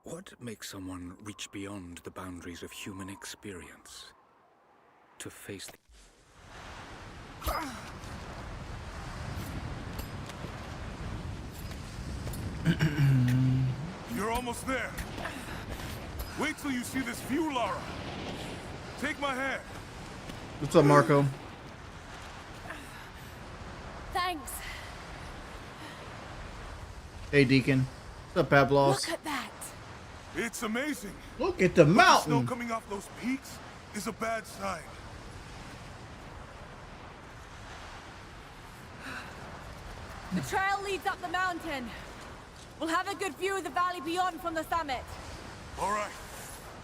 What makes someone reach beyond the boundaries of human experience to face the... You're almost there. Wait till you see this view, Lara. Take my hand. What's up, Marco? Thanks. Hey, Deacon. What's up, Pavlos? Look at that. It's amazing. Look at the But the mountain. snow coming off those peaks is a bad sign. The trail leads up the mountain. We'll have a good view of the valley beyond from the summit. All right,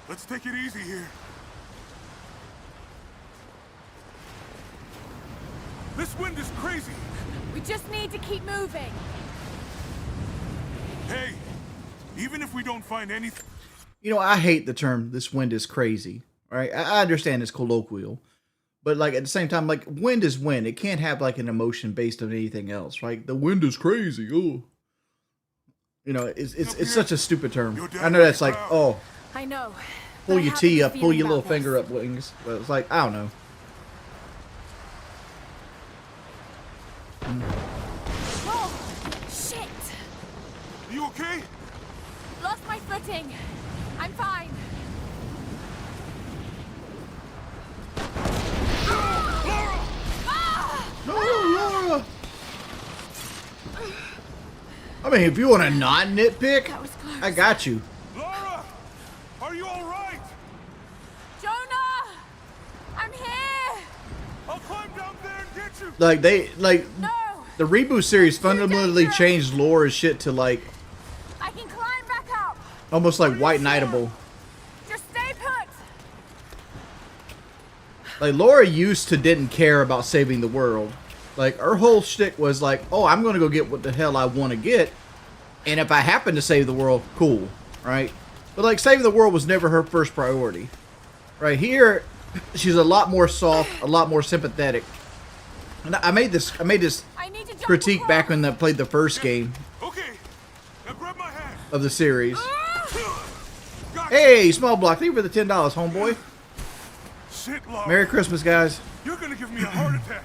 let's take it easy here. This wind is crazy. We just need to keep moving. Hey, even if we don't find anything... You know, I hate the term, this wind is crazy. Right? I understand it's colloquial. But, like, at the same time, like, wind is wind. It can't have, like, an emotion based on anything else, right? The wind is crazy. Oh. You know, it's such a stupid term. I know that's like, oh, I know. pull but I your have a T good up, pull feeling your little about finger this. up, wings. But it's like, I don't know. Whoa! Shit! You okay? Lost my footing. I'm fine. Lara! Ah! No, Laura! I mean, if you want to not nitpick, That was close. I got you. Lara! Are you all right? Jonah! I'm here! I'll climb down there and get you. No! The reboot series fundamentally changed Laura's shit to like I can climb back up! almost like White Knightable. Just stay put! Like Laura used to didn't care about saving the world. Like her whole shtick was like, oh, I'm gonna go get what the hell I want to get, and if I happen to save the world, cool, right? But like saving the world was never her first priority. Right here, she's a lot more soft, a lot more sympathetic. And I made this I need to jump critique across. back when I played the first game Okay, now grab my hand. of the series. Gotcha. Hey, small block, thank you for the $10, homeboy. Shit, Lara. Merry Christmas, guys. You're gonna give me a heart attack.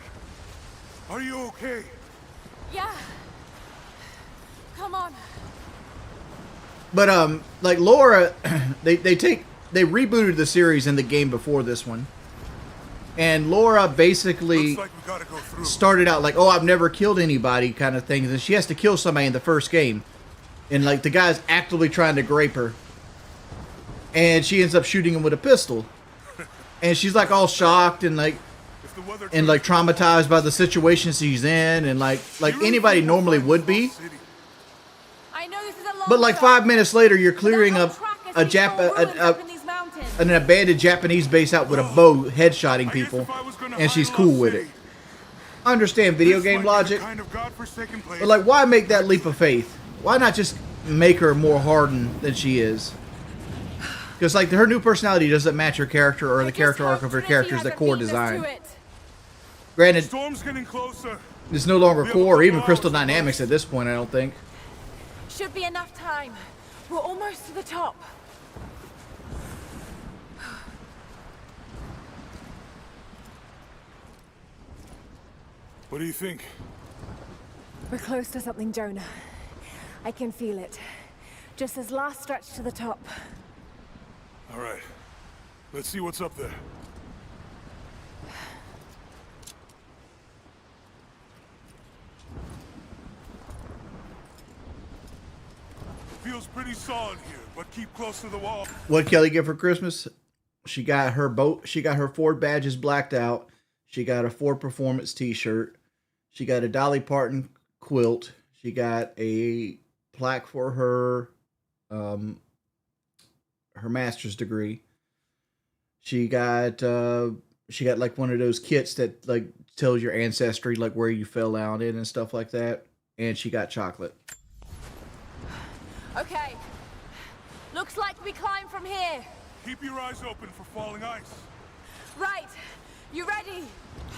Are you okay? Yeah. Come on. But like Laura, they rebooted the series in the game before this one, and Laura basically Looks like we gotta go through. started out like, oh, I've never killed anybody kind of thing, and then she has to kill somebody in the first game, and like the guy's actively trying to grape her, and she ends up shooting him with a pistol, and she's like all shocked and like If the weather traumatized by the situation she's in, and like anybody normally would be. I know this is a long But like shot, 5 minutes later, you're but clearing I'm on up track as a these small ruins up in these mountains. an abandoned Japanese base out with a bow, headshotting people, and she's cool with it. I understand video game logic, Kind of godforsaken place. but like, why make that leap of faith? Why not just make her more hardened than she is? Because like her new personality doesn't match her character or I the just character hope arc of her Trinity character's the hasn't core beaten us to design. it. Granted, Storm's getting closer. it's no longer We have a core or even couple Crystal hours to Dynamics at this point, I don't think. Should be enough time. We're almost to the top. What do you think? We're close to something, Jonah. I can feel it. Just this last stretch to the top. All right. Let's see what's up there. Feels pretty solid here, but keep close to the wall. What Kelly get for Christmas? She got her boat. She got her Ford badges blacked out. She got a Ford Performance T-shirt. She got a Dolly Parton quilt. She got a plaque for her her master's degree. She got like one of those kits that like tells your ancestry, like where you fell out in and stuff like that. And she got chocolate. Okay. Looks like we climb from here. Keep your eyes open for falling ice. Right. You ready?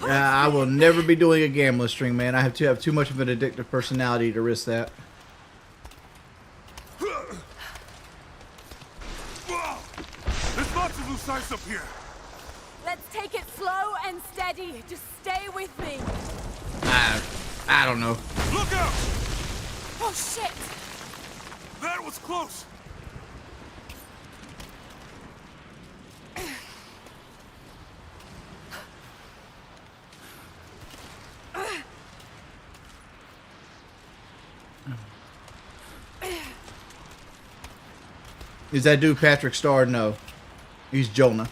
I will never be doing a gambling string, man. I have too much of an addictive personality to risk that. Let's take it slow and steady. Just stay with me. I don't know. Look out! Oh, shit! That was close. Is that dude Patrick Starr? No. He's Jonah.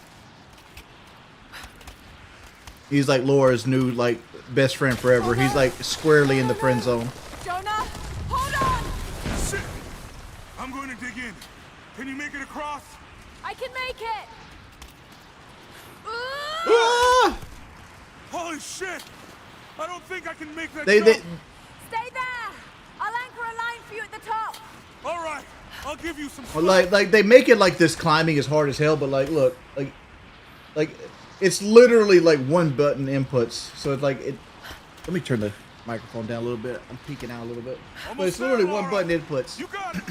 He's like Laura's new, like, best friend forever. He's like squarely in the friend zone. Jonah, hold on! Shit! I'm going to dig in. Can you make it across? I can make it! Ah! Holy shit! I don't think I can make that They jump. Stay there! I'll anchor a line for you at the top. All right, I'll give you some Well, slack. like they make it like this climbing is hard as hell, but like look, like it's literally like one button inputs. So it's like it. Let me turn the microphone down a little bit. I'm peeking out a little bit, but it's literally one button inputs. You got it.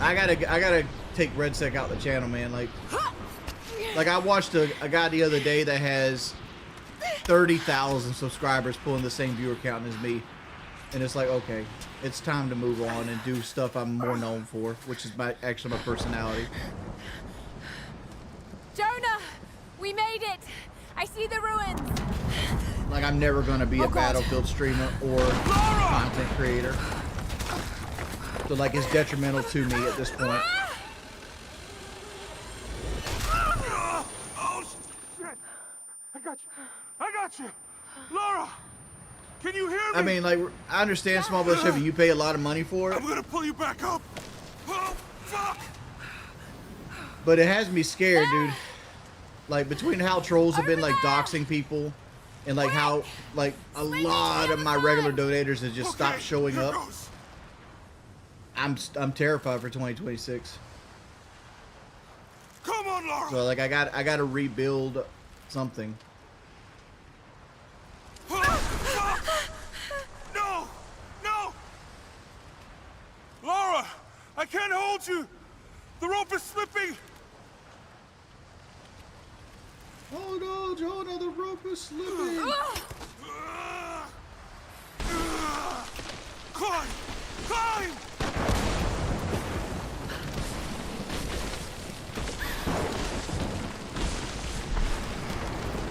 I gotta take RedSec out the channel, man. Like I watched a guy the other day that has 30,000 subscribers pulling the same viewer count as me, and it's like, okay, it's time to move on and do stuff I'm more known for, which is actually my personality. Jonah, we made it. I see the ruins. Like I'm never gonna be a God. Battlefield streamer or content creator, so like it's detrimental to me at this point. Oh shit! I got you. I got you. Laura, can you hear me? I mean, like I understand small village heavy. You pay a lot of money for it, I'm gonna pull you back up. Oh fuck! but it has me scared, dude. Like between how trolls have been like doxing people, and like how like a lot of my regular donators have just stopped showing here up. goes. I'm terrified for 2026. Come on, Laura. So like I got to rebuild something. Oh, fuck. No, no. Laura, I can't hold you. The rope is slipping. Oh no, Jonah, the rope is slipping. Climb! Climb!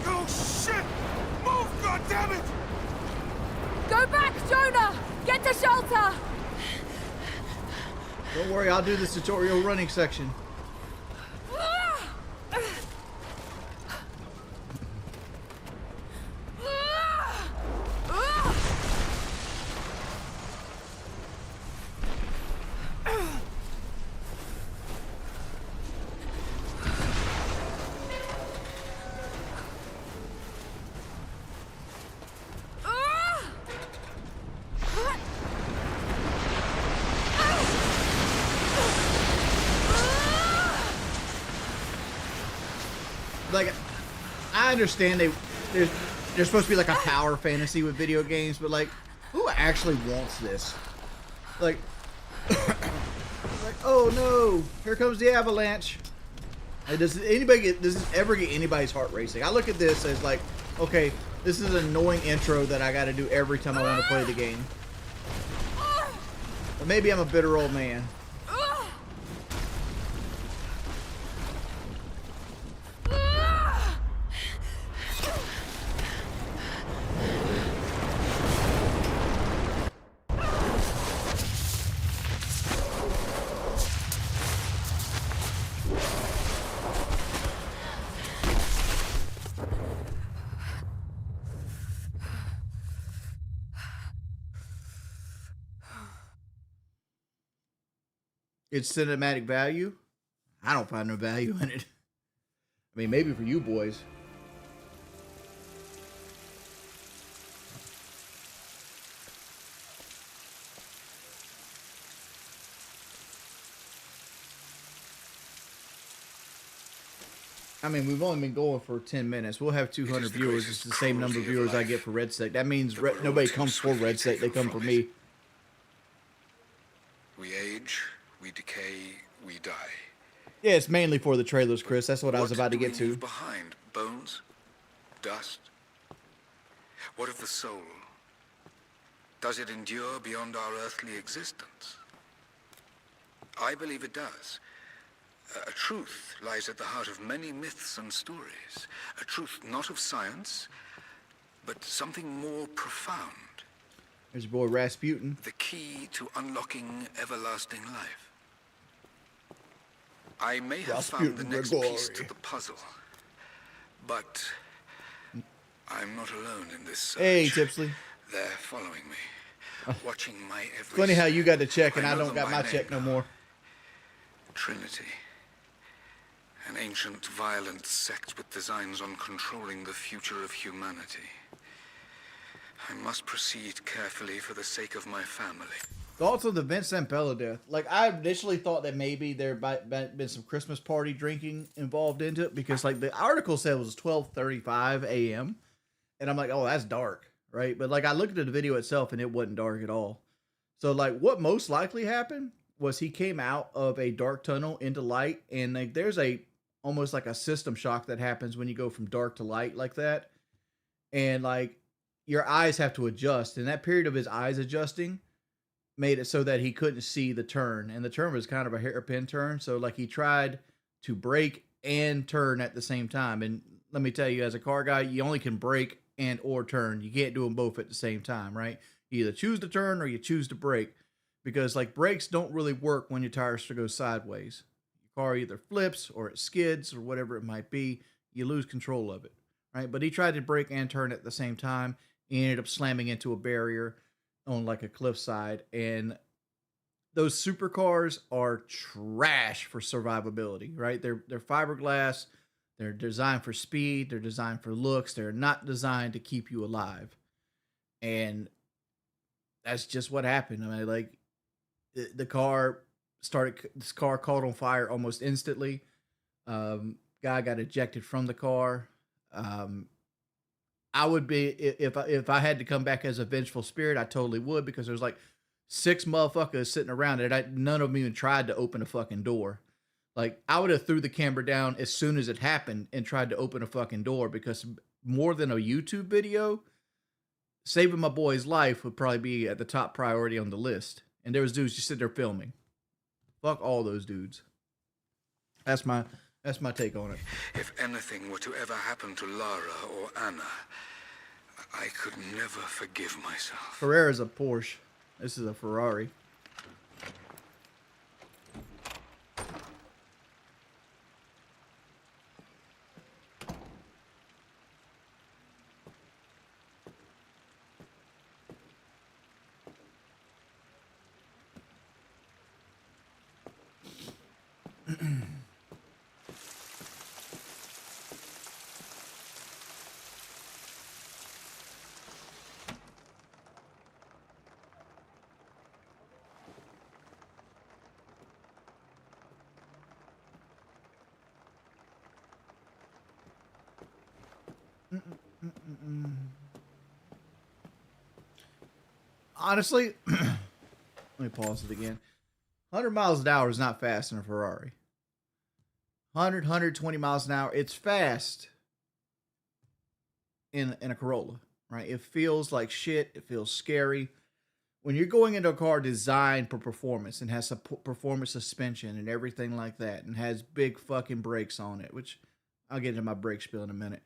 Oh shit! Move, goddammit! Go back, Jonah! Get to shelter! Don't worry, I'll do this tutorial running section. Like, I understand there's supposed to be like a power fantasy with video games, but like, who actually wants this? Like, like, oh no, here comes the avalanche. Like, does this ever get anybody's heart racing? I look at this as like, okay, this is an annoying intro that I got to do every time I want to play the game. But maybe I'm a bitter old man. Its cinematic value? I don't find no value in it. I mean, maybe for you boys. I mean, we've only been going for 10 minutes. We'll have 200 viewers. It's the same number of viewers I get for RedSec. That means nobody comes for RedSec. They come for me. We age, we decay, day we die. Yeah, it's mainly for the trailers, Chris. That's what I was about to do get we to. leave behind? Bones? Dust? What of the soul? Does it endure beyond our earthly existence? I believe it does. A truth lies at the heart of many myths and stories. A truth not of science, but something more profound. There's your boy Rasputin. The key to unlocking everlasting life. I may have found the next piece to the puzzle, but I'm not alone in this search. Hey, Tipsley. They're following me, watching my every Funny how step. you got the check and I know don't them got by my name check no now. more. Trinity. An ancient, violent sect with designs on controlling the future of humanity. I must proceed carefully for the sake of my family. Thoughts on the Vince Zampella death? Like, I initially thought that maybe there might been some Christmas party drinking involved into it, because like the article said it was 12:35 a.m. and I'm like, oh, that's dark, right? But like I looked at the video itself and it wasn't dark at all. So like what most likely happened was he came out of a dark tunnel into light, and like there's a almost like a system shock that happens when you go from dark to light like that, and like your eyes have to adjust, and that period of his eyes adjusting made it so that he couldn't see the turn, and the turn was kind of a hairpin turn. So like he tried to brake and turn at the same time, and let me tell you, as a car guy, you only can brake and or turn. You can't do them both at the same time, right? You either choose to turn or you choose to brake, because like brakes don't really work when your tires go sideways. Your car either flips or it skids or whatever it might be. You lose control of it, right? But he tried to brake and turn at the same time. He ended up slamming into a barrier on like a cliffside, and those supercars are trash for survivability, right? They're fiberglass. They're designed for speed. They're designed for looks. They're not designed to keep you alive. And that's just what happened. I mean, like this car caught on fire almost instantly. Guy got ejected from the car. I would be, if I had to come back as a vengeful spirit, I totally would, because there's like 6 motherfuckers sitting around it. None of them even tried to open a fucking door. Like I would have threw the camera down as soon as it happened and tried to open a fucking door, because more than a YouTube video, saving my boy's life would probably be at the top priority on the list. And there was dudes just sitting there filming. Fuck all those dudes. That's my take on it. If anything were to ever happen to Lara or Anna, I could never forgive myself. Carrera's a Porsche. This is a Ferrari. Honestly, let me pause it again. 100 miles an hour is not fast in a Ferrari. 120 miles an hour, it's fast in a Corolla, right? It feels like shit. It feels scary. When you're going into a car designed for performance and has a performance suspension and everything like that, and has big fucking brakes on it, which I'll get into my brake spiel in a minute.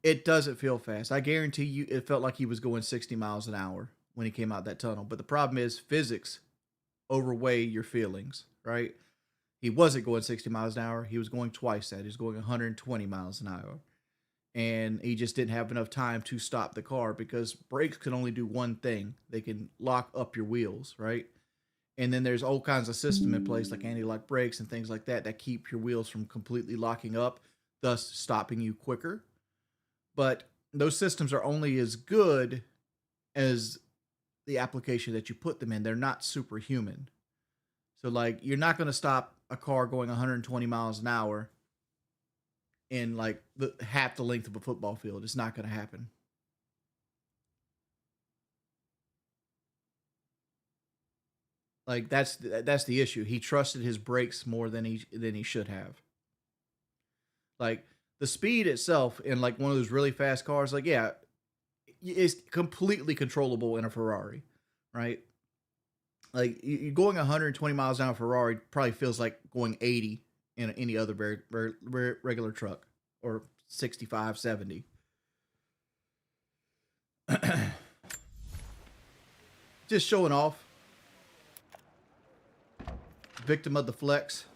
It doesn't feel fast. I guarantee you it felt like he was going 60 miles an hour when he came out that tunnel. But the problem is physics overweigh your feelings, right? He wasn't going 60 miles an hour. He was going twice that. He was going 120 miles an hour. And he just didn't have enough time to stop the car, because brakes can only do one thing. They can lock up your wheels, right? And then there's all kinds of system in place like anti-lock brakes and things like that that keep your wheels from completely locking up, thus stopping you quicker. But those systems are only as good as the application that you put them in. They're not superhuman. So like, you're not going to stop a car going 120 miles an hour in like half the length of a football field. It's not going to happen. Like that's the issue. He trusted his brakes more than he should have. Like the speed itself in like one of those really fast cars, like yeah, is completely controllable in a Ferrari, right? Like you're going 120 miles an hour Ferrari probably feels like going 80 in any other very regular truck, or 65, 70. Just showing off. Victim of the flex.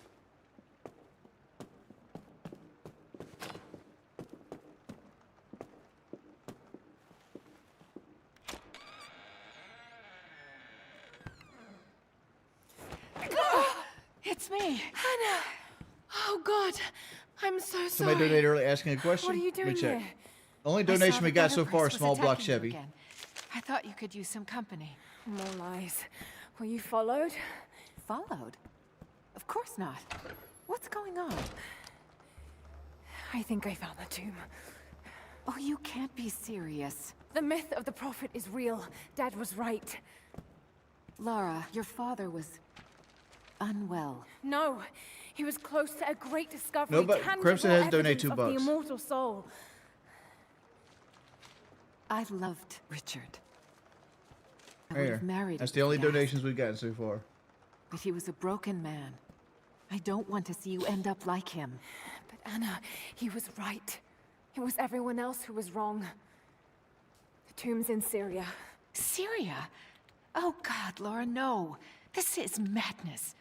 It's me. Hannah! Oh God, I'm so sorry. Somebody donated early asking a question. What are you doing Let me check. here? The only I saw donation we the got so gutter far press is was small block attacking you Chevy. again. I thought you could use some company. More lies. Were you followed? Followed? Of course not. What's going on? I think I found the tomb. Oh, you can't be serious. The myth of the prophet is real. Dad was right. Lara, your father was unwell. No, he was close to a great discovery. No, but tangible Crimson has donated evidence of $2. the immortal soul. I loved Richard. I would Here. have married That's him the only if he asked. donations we've gotten so far. But he was a broken man. I don't want to see you end up like him. But Anna, he was right. It was everyone else who was wrong. The tomb's in Syria. Syria? Oh God, Laura, no. This is madness.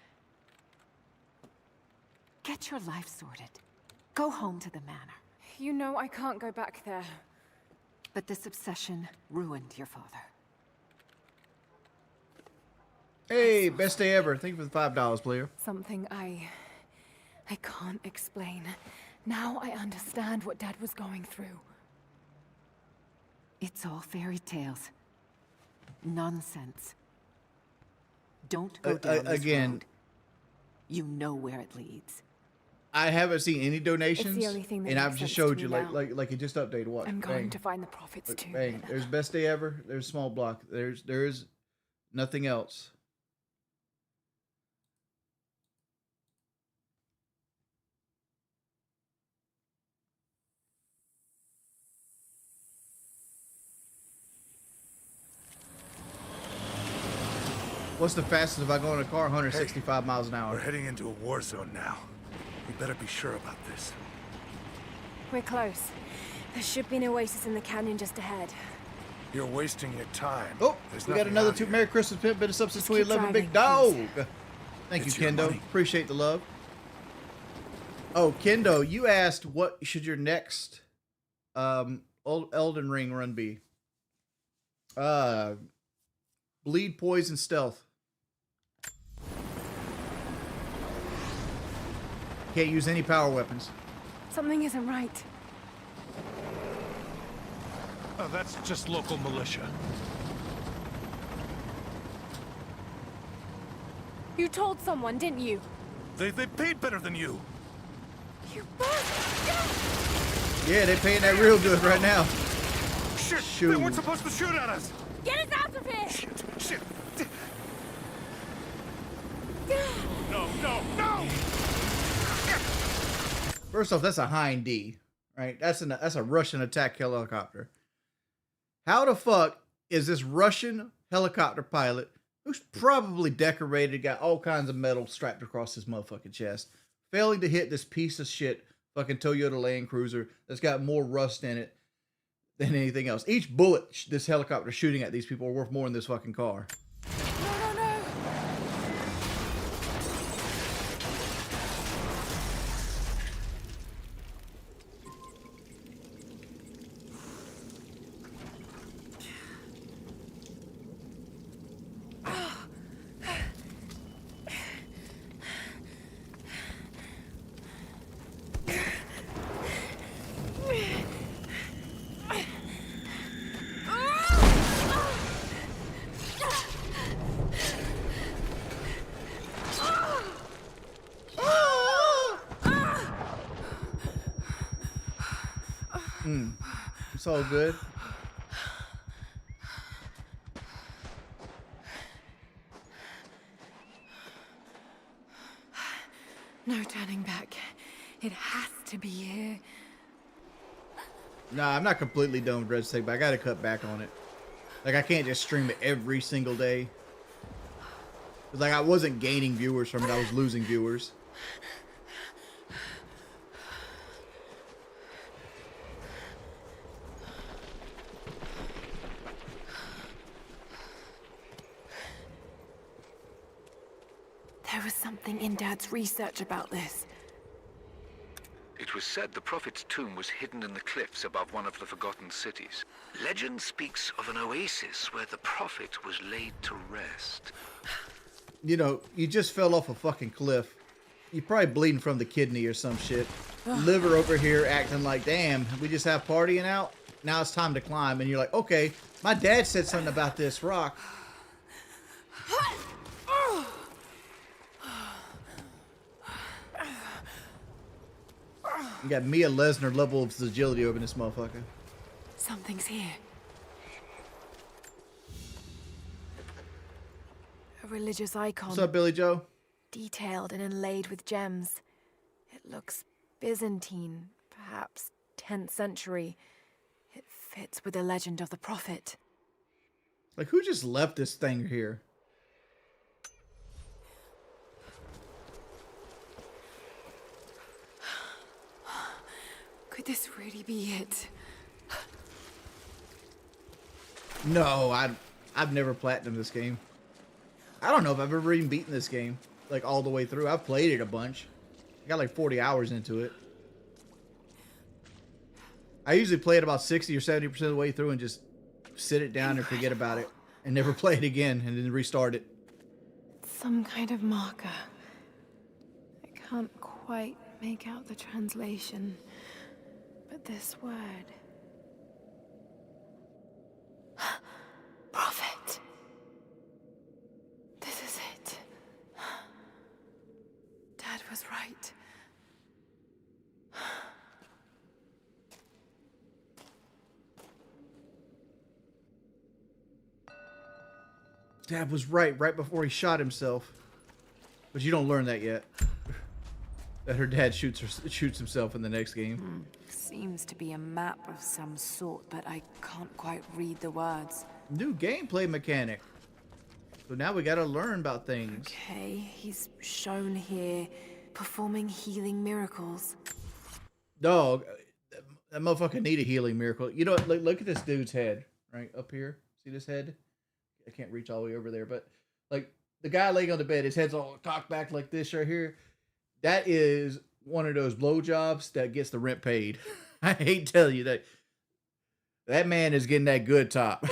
Get your life sorted. Go home to the manor. You know I can't go back there. But this obsession ruined your father. Hey, best day ever. Thank you for the $5, player. Something I can't explain. Now I understand what Dad was going through. It's all fairy tales. Nonsense. Don't go down this again. road. You know where it leads. I haven't seen any donations, only thing that and I've makes just sense to showed me you now. like it just updated. What? I'm going Bang. to find the prophet's tomb. Bang. There's best day ever. There's small block. There is nothing else. What's the fastest if I go in a car? 165 miles an We're hour. heading into a war zone now. We better be sure about this. We're close. There should be an oasis in the canyon just ahead. You're wasting your time. Oh, There's we got nothing another out two. here. Merry Christmas, Pimp. Bit of substance Just keep 2011, Big driving, Dog. Thank It's you, your Kendo. money. Appreciate the love. Oh, Kendo, you asked what should your next Elden Ring run be? Bleed, Poison, Stealth. Can't use any power weapons. Something isn't right. Oh, that's just local militia. You told someone, didn't you? They paid better than you. You bastard! Yeah, they paying that real good right now. Shit! Shoot. They weren't supposed to shoot at us. Get us out of here! Shit! No! First off, that's a Hind D, right? That's a Russian attack helicopter. How the fuck is this Russian helicopter pilot, who's probably decorated, got all kinds of metal strapped across his motherfucking chest, failing to hit this piece of shit fucking Toyota Land Cruiser that's got more rust in it than anything else? Each bullet this helicopter shooting at these people are worth more than this fucking car. No! It's all good. No turning back. It has to be here. Nah, I'm not completely done with Red State, but I gotta cut back on it. Like, I can't just stream it every single day. It's like I wasn't gaining viewers from it, I was losing viewers. There was something in Dad's research about this. It was said the Prophet's tomb was hidden in the cliffs above one of the forgotten cities. Legend speaks of an oasis where the Prophet was laid to rest. You know, you just fell off a fucking cliff. You're probably bleeding from the kidney or some shit. Liver over here acting like, damn, we just have partying out? Now it's time to climb. And you're like, okay, my dad said something about this rock. You got Mia Lesnar level of agility over this motherfucker. Something's here. A religious icon. What's up, Billy Joe? Detailed and inlaid with gems. It looks Byzantine, perhaps 10th century. It fits with the legend of the Prophet. Like, who just left this thing here? Could this really be it? No, I've never platinumed this game. I don't know if I've ever even beaten this game, like, all the way through. I've played it a bunch. I got like 40 hours into it. I usually play it about 60 or 70% of the way through and just sit it down and forget about it and never play it again and then restart it. Some kind of marker. I can't quite make out the translation, but this word. Prophet. This is it. Dad was right. Dad was right before he shot himself. But you don't learn that yet. That her dad shoots himself in the next game. Seems to be a map of some sort, but I can't quite read the words. New gameplay mechanic. So now we gotta learn about things. Okay, he's shown here performing healing miracles. Dog, that motherfucker need a healing miracle. You know what? Look at this dude's head, right up here. See this head? I can't reach all the way over there, but like the guy laying on the bed, his head's all cocked back like this right here. That is one of those blowjobs that gets the rent paid. I hate telling you that. That man is getting that good top.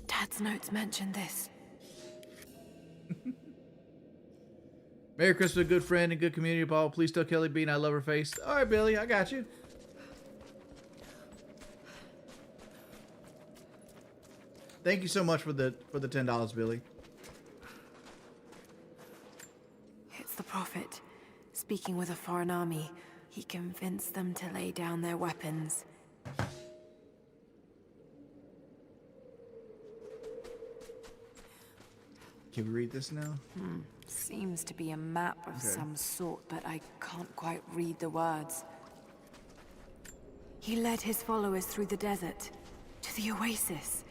Dad's notes mentioned this. Merry Christmas, good friend and good community, Paul. Please tell Kelly Bean I love her face. All right, Billy, I got you. Thank you so much for the $10, Billy. It's the Prophet, speaking with a foreign army. He convinced them to lay down their weapons. Can we read this now? Seems to be a map of some sort, but I can't quite read the words. He led his followers through the desert to the oasis.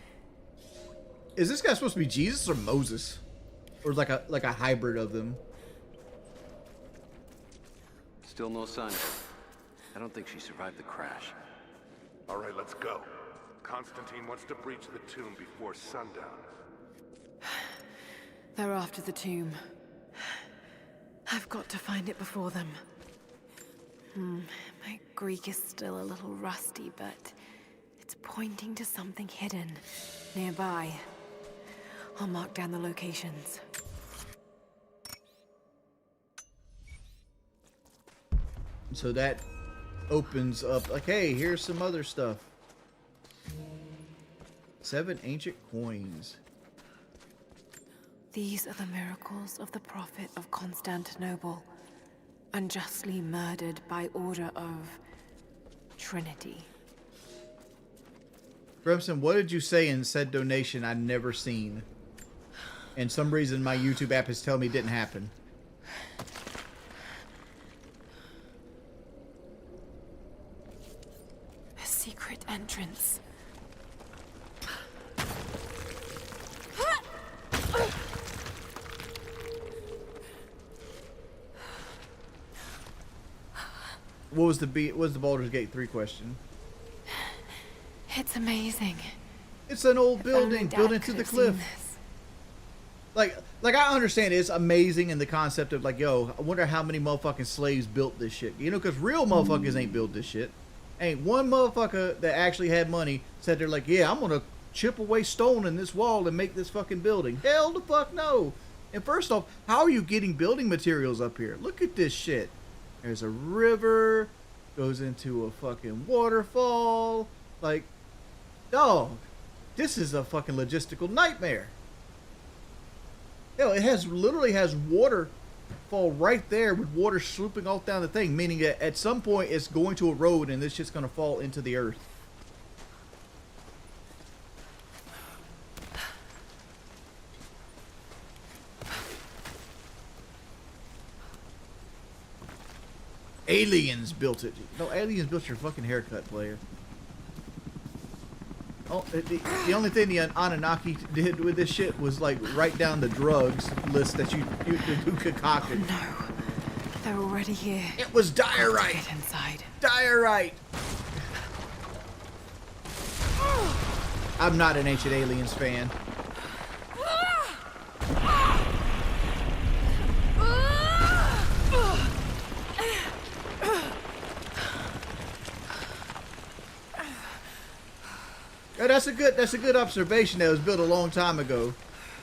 Is this guy supposed to be Jesus or Moses? Or like a hybrid of them? Still no sign of her. I don't think she survived the crash. All right, let's go. Constantine wants to breach the tomb before sundown. They're after the tomb. I've got to find it before them. My Greek is still a little rusty, but it's pointing to something hidden nearby. I'll mark down the locations. So that opens up, like, hey, here's some other stuff. 7 ancient coins. These are the miracles of the Prophet of Constantinople, unjustly murdered by order of Trinity. Remsen, what did you say in said donation I'd never seen? And some reason my YouTube app is telling me it didn't happen. A secret entrance. What was the Baldur's Gate 3 question? It's amazing. It's an old If only building Dad built into could the have seen cliff. this. Like I understand it's amazing in the concept of like, yo, I wonder how many motherfucking slaves built this shit. You know, because real motherfuckers ain't built this shit. Ain't one motherfucker that actually had money said they're like, yeah, I'm gonna chip away stone in this wall and make this fucking building. Hell the fuck no. And first off, how are you getting building materials up here? Look at this shit. There's a river, goes into a fucking waterfall. Like, dog, this is a fucking logistical nightmare. Hell, it literally has waterfall right there with water swooping off down the thing, meaning that at some point it's going to erode and this shit's gonna fall into the earth. Aliens built it. No, aliens built your fucking haircut, player. Oh, the only thing the Anunnaki did with this shit was like write down the drugs list that you concocted. No, they're already here. It was Got to diorite. get inside. Diorite. I'm not an Ancient Aliens fan. Yeah, that's a good observation that was built a long time ago.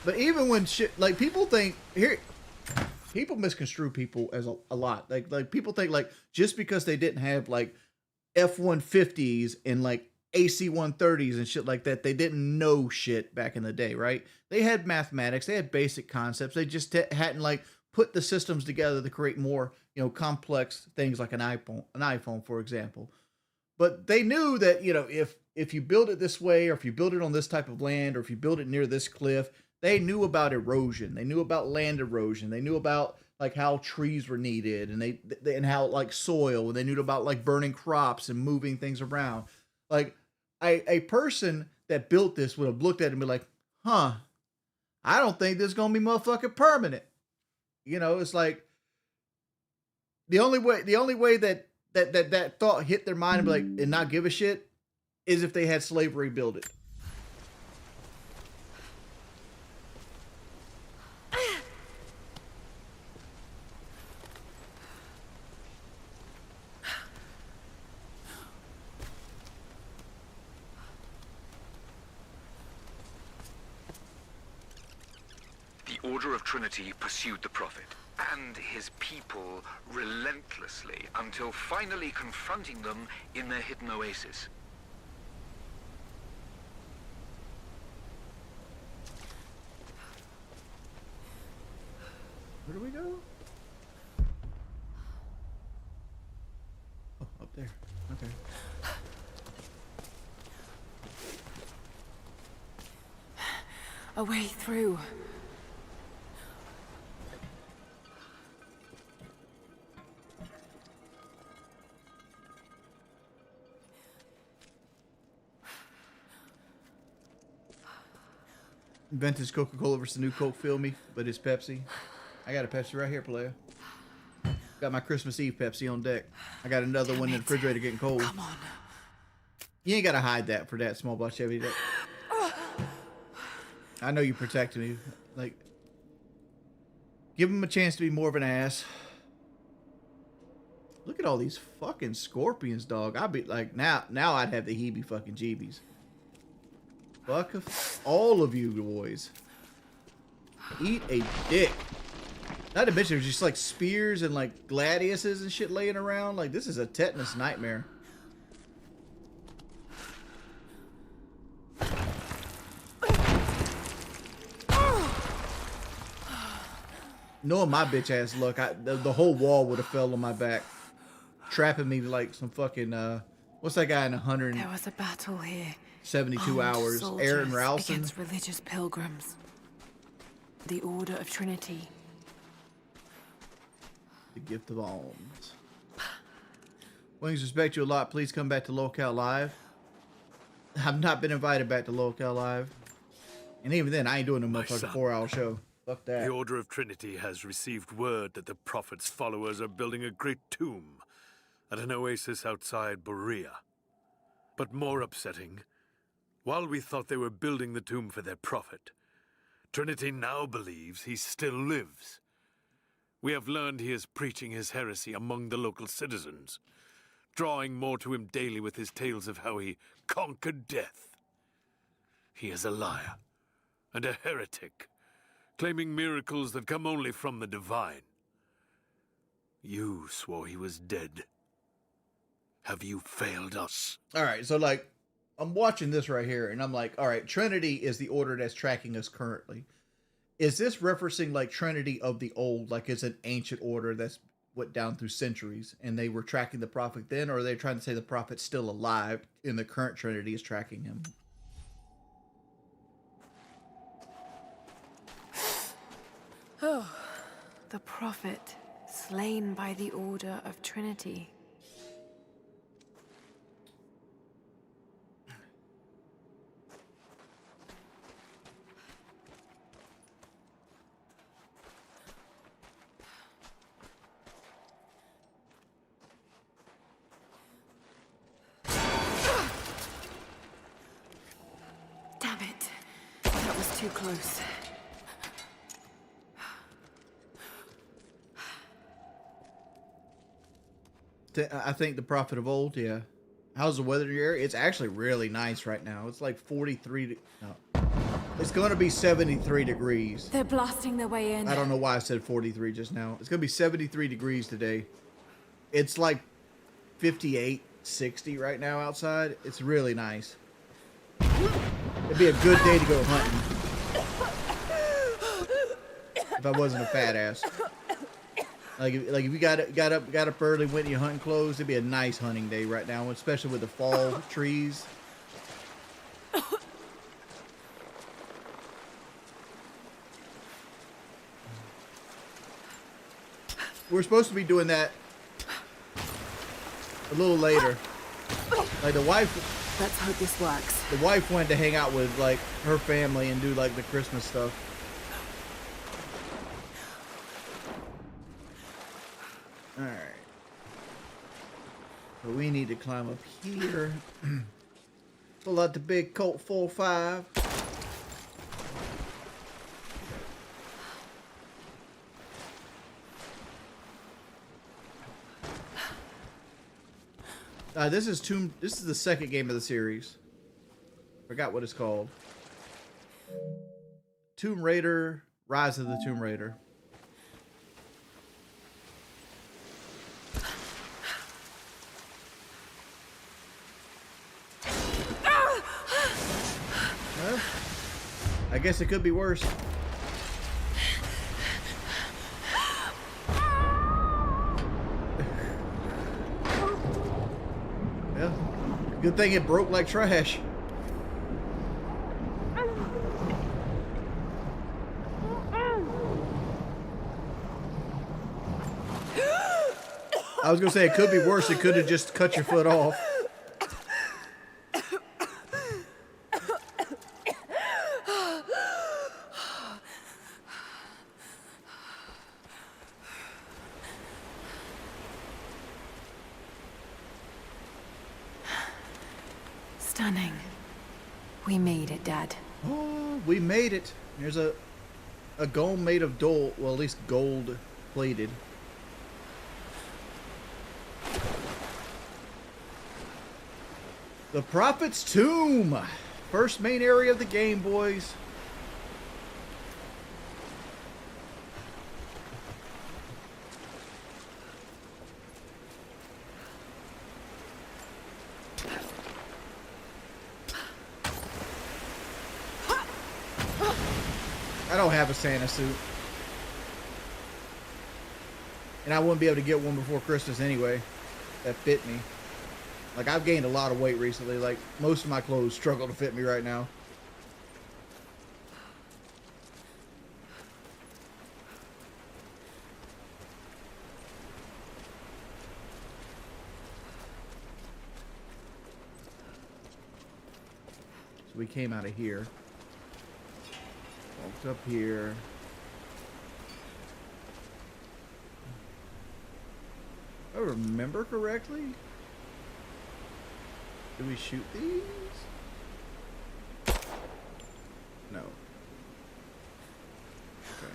But even when shit, like people think here, people misconstrue people as a lot. Like people think like just because they didn't have like F-150s and like AC-130s and shit like that, they didn't know shit back in the day, right? They had mathematics, they had basic concepts. They just hadn't like put the systems together to create more, you know, complex things like an iPhone, for example. But they knew that, you know, if you build it this way, or if you build it on this type of land, or if you build it near this cliff, they knew about erosion. They knew about land erosion. They knew about like how trees were needed, and and how like soil, and they knew about like burning crops and moving things around. Like a person that built this would have looked at it and be like, huh, I don't think this is gonna be motherfucking permanent. You know, it's like the only way that thought hit their mind and be like and not give a shit is if they had slavery build it. The Order of Trinity pursued the Prophet and his people relentlessly until finally confronting them in their hidden oasis. Where do we go? Oh, up there. Okay. A way through. Vintage Coca-Cola versus the new Coke, feel me, but it's Pepsi. I got a Pepsi right here, player. Got my Christmas Eve Pepsi on deck. I got another one in the refrigerator getting cold. Come on. You ain't gotta hide that for that small block Chevy. I know you protected me. Like, give him a chance to be more of an ass. Look at all these fucking scorpions, dog. I'd be like, now I'd have the heebie fucking jeebies. Fuck all of you boys. Eat a dick. Not to mention, there's just like spears and like gladiuses and shit laying around. Like, this is a tetanus nightmare. Knowing my bitch ass luck, the whole wall would have fell on my back, trapping me like some fucking what's that guy in 172 There was a battle here. hours? Aaron Ralston. Against religious pilgrims. The Order of Trinity. The gift of alms. Wings, respect you a lot. Please come back to Locale Live. I've not been invited back to Locale Live. And even then, I ain't doing a My motherfucking son. 4-hour show. Fuck that. The Order of Trinity has received word that the Prophet's followers are building a great tomb at an oasis outside Berea. But more upsetting, while we thought they were building the tomb for their Prophet, Trinity now believes he still lives. We have learned he is preaching his heresy among the local citizens, drawing more to him daily with his tales of how he conquered death. He is a liar and a heretic, claiming miracles that come only from the divine. You swore he was dead. Have you failed us? All right, so like, I'm watching this right here, and I'm like, all right, Trinity is the order that's tracking us currently. Is this referencing like Trinity of the old, like it's an ancient order that's went down through centuries, and they were tracking the Prophet then, or are they trying to say the Prophet's still alive and the current Trinity is tracking him? Oh, the Prophet, slain by the Order of Trinity. Damn it. That was too close. I think the Prophet of old, yeah. How's the weather in your area? It's actually really nice right now. It's like 43. No. It's going to be 73 degrees. They're blasting their way in. I don't know why I said 43 just now. It's going to be 73 degrees today. It's like 58, 60 right now outside. It's really nice. It'd be a good day to go hunting. If I wasn't a fat ass. Like if you got up early, went in your hunting clothes, it'd be a nice hunting day right now, especially with the fall trees. We're supposed to be doing that a little later. Like the wife. Let's hope this works. The wife went to hang out with like her family and do like the Christmas stuff. Alright. So we need to climb up here. Pull out the big Colt 4.5. This is the second game of the series. Forgot what it's called. Tomb Raider, Rise of the Tomb Raider. Well, I guess it could be worse. Yeah. Good thing it broke like trash. I was gonna say it could be worse. It could have just cut your foot off. Stunning. We made it, Dad. Oh, we made it. There's a golem made of well, at least gold plated. The Prophet's Tomb. First main area of the game, boys. I don't have a Santa suit. And I wouldn't be able to get one before Christmas anyway. That fit me. Like, I've gained a lot of weight recently. Like, most of my clothes struggle to fit me right now. we came out of here. Walked up here. If I remember correctly, did we shoot these? No. Okay.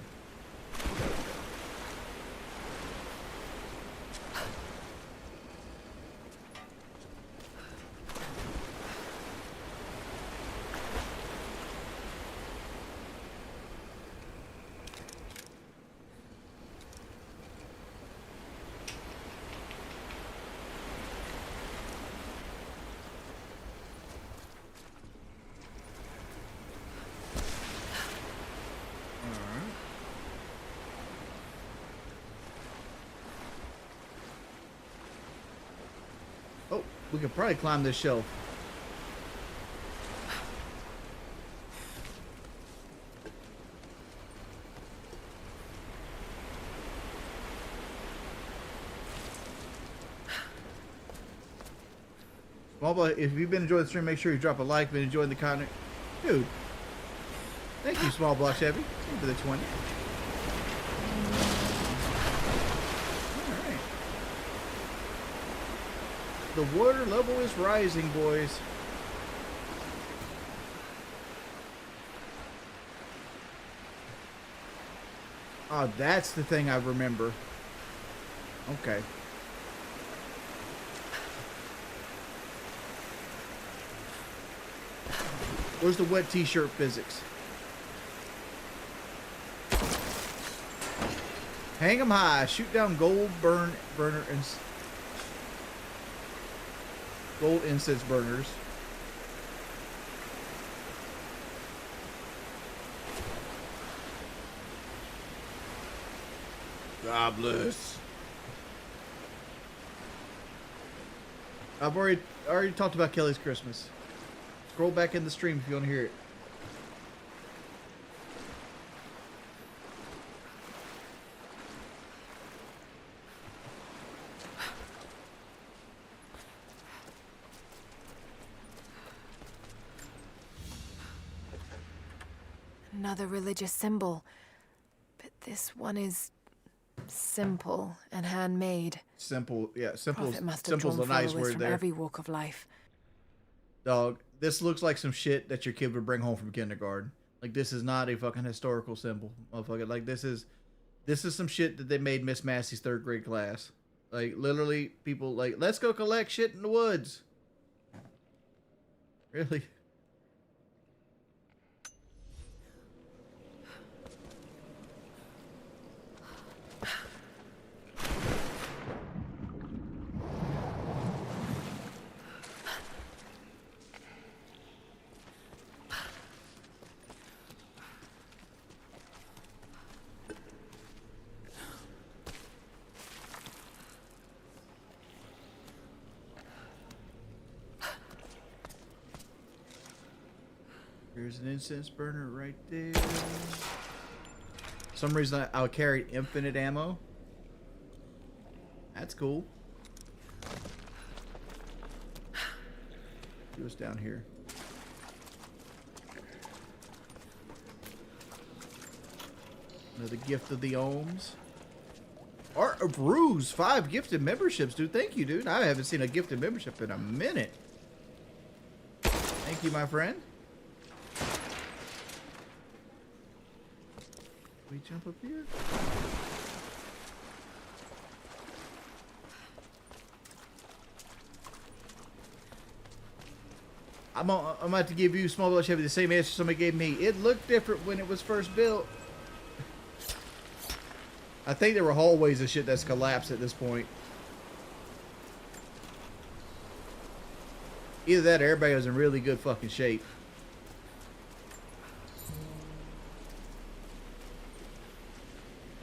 Oh, we could probably climb this shelf. Well, but if you've been enjoying the stream, make sure you drop a like. Been enjoying the content, dude. Thank you, Small Block Chevy. Thank you for the 20. The water level is rising, boys. Oh, that's the thing I remember. Okay. Where's the wet t-shirt physics? Hang 'em high. Shoot down gold burner and gold incense burners. God bless. I've already talked about Kelly's Christmas. Scroll back in the stream if you want to hear it. Another religious symbol. But this one is simple and handmade. Simple, yeah, simple. Prophet must have Simple's drawn a nice followers word from there. every walk of life. Dog, this looks like some shit that your kid would bring home from kindergarten. Like, this is not a fucking historical symbol, motherfucker. Like, this is some shit that they made Miss Massey's 3rd grade class. Like, literally, people like, let's go collect shit in the woods. Really? There's an incense burner right there. For some reason I'll carry infinite ammo. That's cool. See what's down here. Another gift of the Ohms. Art of Ruse, 5 gifted memberships, dude. Thank you, dude. I haven't seen a gifted membership in a minute. Thank you, my friend. We jump up here? I'm about to give you, Small Block Chevy, the same answer somebody gave me. It looked different when it was first built. I think there were hallways and shit that's collapsed at this point. Either that or everybody was in really good fucking shape.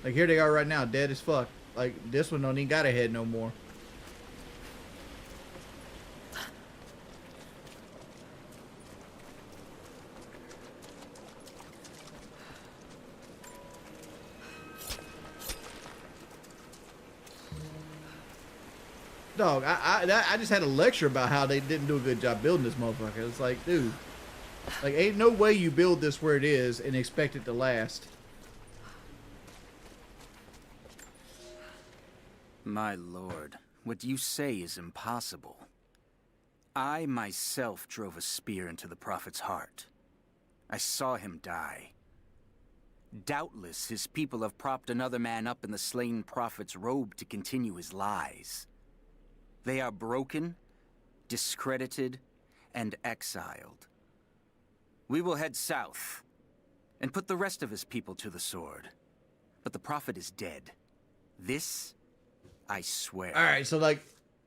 Like, here they are right now, dead as fuck. Like, this one don't even got a head no more. Dog, I just had a lecture about how they didn't do a good job building this motherfucker. It's like, dude, Like, ain't no way you build this where it is and expect it to last. My lord, what you say is impossible. I myself drove a spear into the prophet's heart. I saw him die. Doubtless his people have propped another man up in the slain prophet's robe to continue his lies. They are broken, discredited, and exiled. We will head south and put the rest of his people to the sword. But the prophet is dead. This, I swear. All right, so like,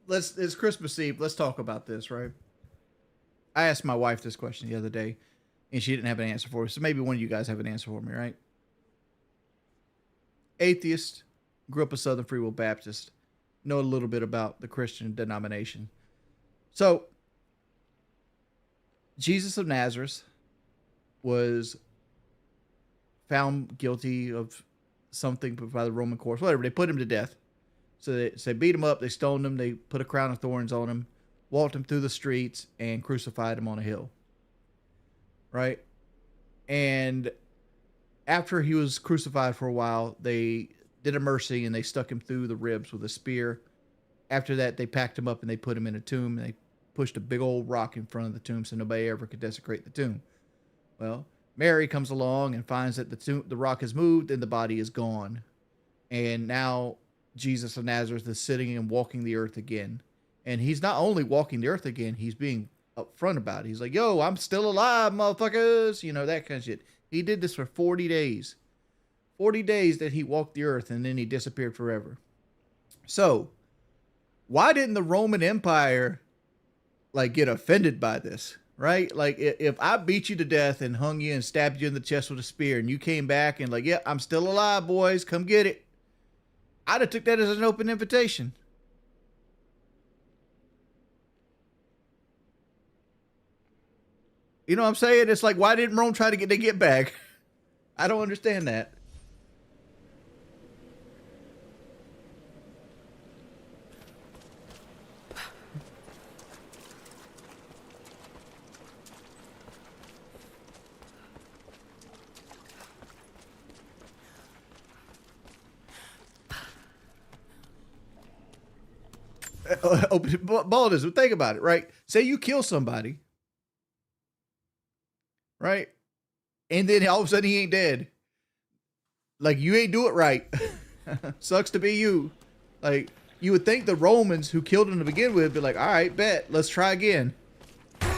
it's Christmas Eve. Let's talk about this, right? I asked my wife this question the other day, and she didn't have an answer for me. So maybe one of you guys have an answer for me, right? Atheist, grew up a Southern Free Will Baptist, know a little bit about the Christian denomination. So, Jesus of Nazareth was found guilty of something by the Roman courts, whatever. They put him to death. So they beat him up, they stoned him, they put a crown of thorns on him, walked him through the streets, and crucified him on a hill. Right? And after he was crucified for a while, they did a mercy and they stuck him through the ribs with a spear. After that, they packed him up and they put him in a tomb, and they pushed a big old rock in front of the tomb so nobody ever could desecrate the tomb. Well, Mary comes along and finds that the rock has moved and the body is gone. And now Jesus of Nazareth is sitting and walking the earth again. And he's not only walking the earth again, he's being upfront about it. He's like, yo, I'm still alive, motherfuckers. You know, that kind of shit. He did this for 40 days. 40 days that he walked the earth, and then he disappeared forever. So, why didn't the Roman Empire, like, get offended by this? Right? Like, if I beat you to death and hung you and stabbed you in the chest with a spear, and you came back and like, yeah, I'm still alive, boys, come get it. I'd have took that as an open invitation. You know what I'm saying? It's like, why didn't Rome try to get back? I don't understand that. Baldus, think about it, right? Say you kill somebody, right? And then all of a sudden he ain't dead. Like, you ain't do it right. Sucks to be you. Like, you would think the Romans who killed him to begin with would be like, all right, bet, let's try again. That's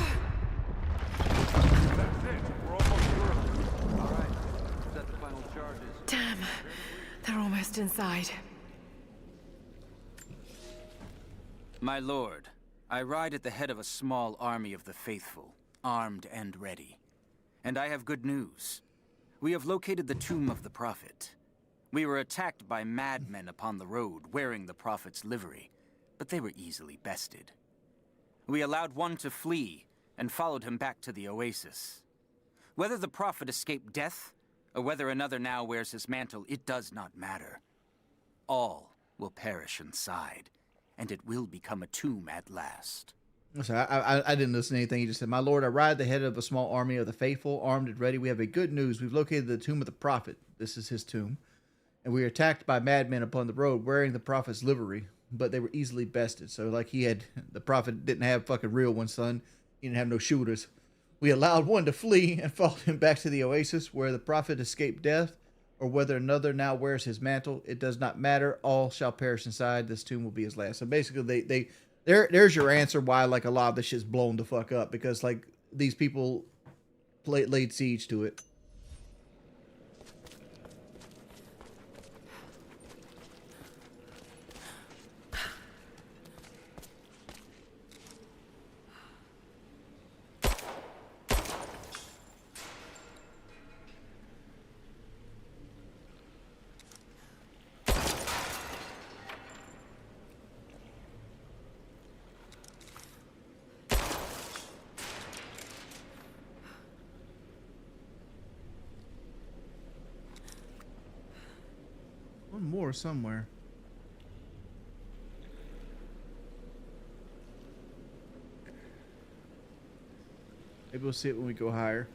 it. We're almost through. All right. Set the final charges. Damn, they're almost inside. My lord, I ride at the head of a small army of the faithful, armed and ready. And I have good news. We have located the tomb of the prophet. We were attacked by madmen upon the road wearing the prophet's livery, but they were easily bested. We allowed one to flee and followed him back to the oasis. Whether the prophet escaped death, or whether another now wears his mantle, it does not matter. All will perish inside, and it will become a tomb at last. Listen, I didn't listen to anything he just said. My lord, I ride the head of a small army of the faithful, armed and ready. We have a good news. We've located the tomb of the prophet. This is his tomb. And we were attacked by madmen upon the road wearing the prophet's livery, but they were easily bested. So, like, the prophet didn't have fucking real ones, son. He didn't have no shooters. We allowed one to flee and followed him back to the oasis where the prophet escaped death, or whether another now wears his mantle. It does not matter. All shall perish inside. This tomb will be his last. So basically, there's your answer why, like, a lot of this shit's blown the fuck up, because, like, these people laid siege to it. One more somewhere. Maybe we'll see it when we go higher.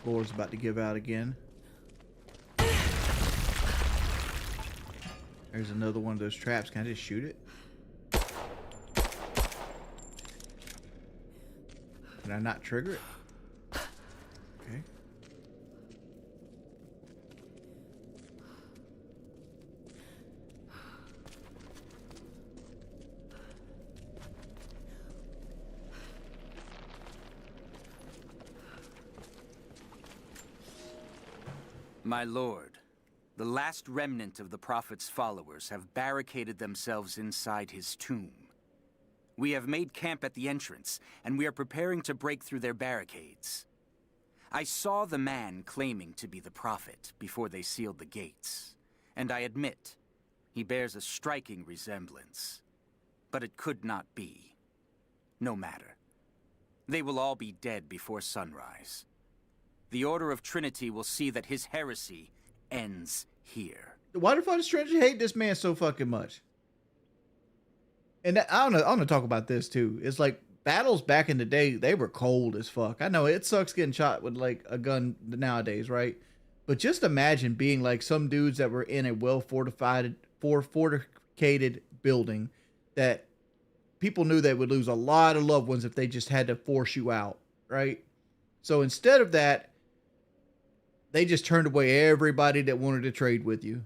Floor's about to give out again. There's another one of those traps. Can I just shoot it? Can I not trigger it? Okay. My lord, the last remnant of the Prophet's followers have barricaded themselves inside his tomb. We have made camp at the entrance, and we are preparing to break through their barricades. I saw the man claiming to be the Prophet before they sealed the gates, and I admit, he bears a striking resemblance. But it could not be. No matter. They will all be dead before sunrise. The Order of Trinity will see that his heresy ends here. Why the fuck does Trinity hate this man so fucking much? And that, I want to talk about this too. It's like battles back in the day, they were cold as fuck. I know it sucks getting shot with like a gun nowadays, right? But just imagine being like some dudes that were in a fortificated building that people knew they would lose a lot of loved ones if they just had to force you out, right? So instead of that, they just turned away everybody that wanted to trade with you.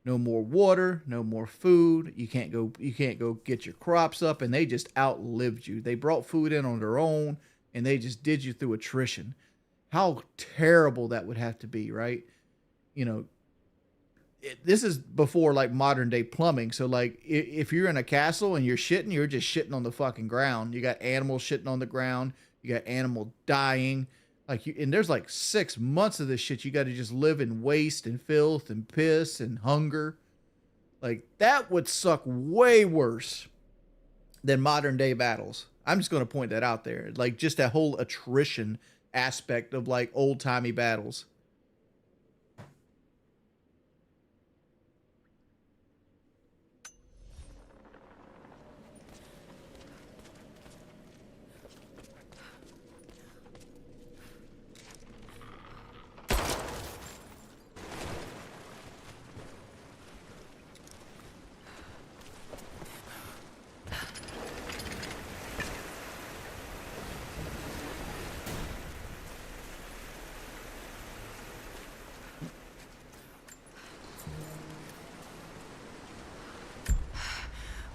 No more water, no more food. You can't go get your crops up, and they just outlived you. They brought food in on their own, and they just did you through attrition. How terrible that would have to be, right? You know, this is before like modern day plumbing. So like if you're in a castle and you're shitting, you're just shitting on the fucking ground. You got animals shitting on the ground. You got animal dying. And there's like 6 months of this shit. You got to just live in waste and filth and piss and hunger. Like that would suck way worse than modern day battles. I'm just going to point that out there. Like just that whole attrition aspect of like old timey battles.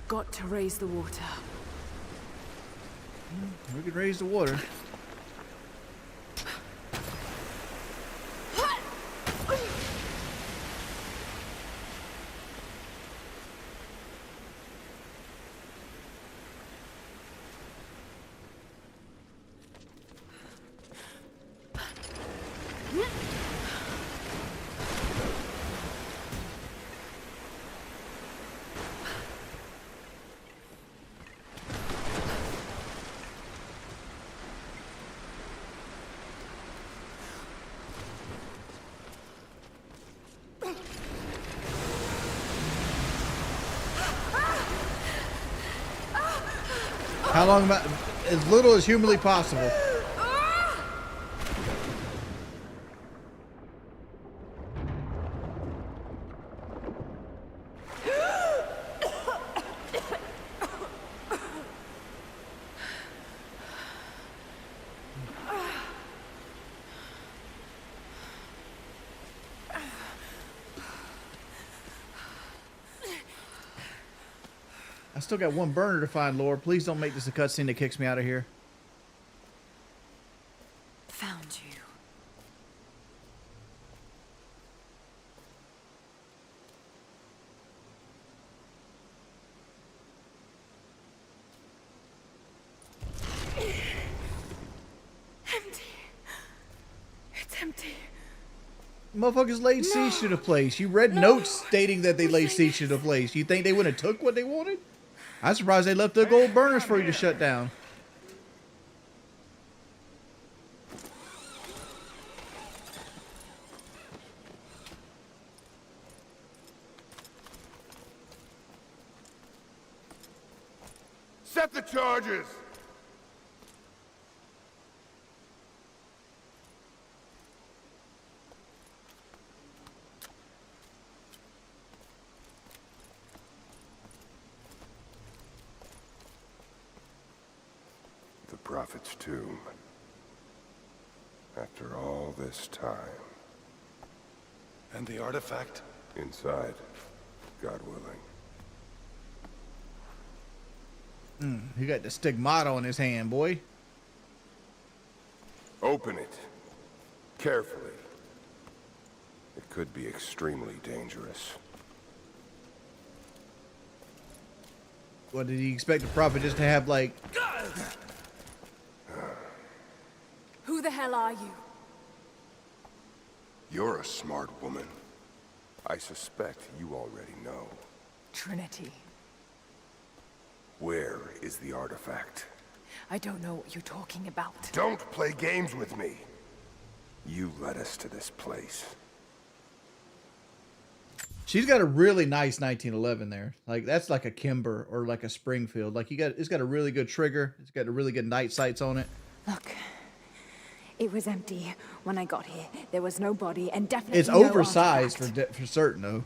Got to raise the water. We could raise the water. How long about as little as humanly possible. I still got one burner to find, Lord. Please don't make this a cutscene that kicks me out of here. Found you. Empty. Motherfuckers laid siege to the place. You read notes stating that they laid siege to the place. You think they would have took what they wanted? I'm surprised they left the gold burners for you to shut down. Set the charges! The Prophet's tomb. After all this time. And the artifact? Inside, God willing. He got the stigmata on his hand, boy. Open it. Carefully. It could be extremely dangerous. What, did he expect the prophet just to have, like... Who the hell are you? You're a smart woman. I suspect you already know. Trinity. Where is the artifact? I don't know what you're talking about. Don't play games with me. You led us to this place. She's got a really nice 1911 there. Like, that's like a Kimber or like a Springfield. Like, it's got a really good trigger. It's got a really good night sights on it. Look, it was empty when I got here. There was no body and definitely It's no oversized artifact. for certain, though.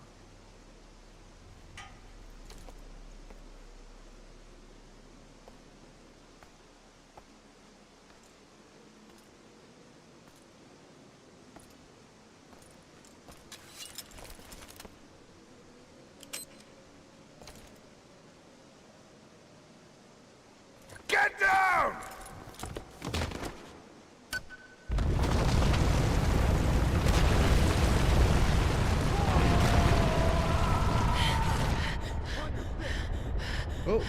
Get down! Oh.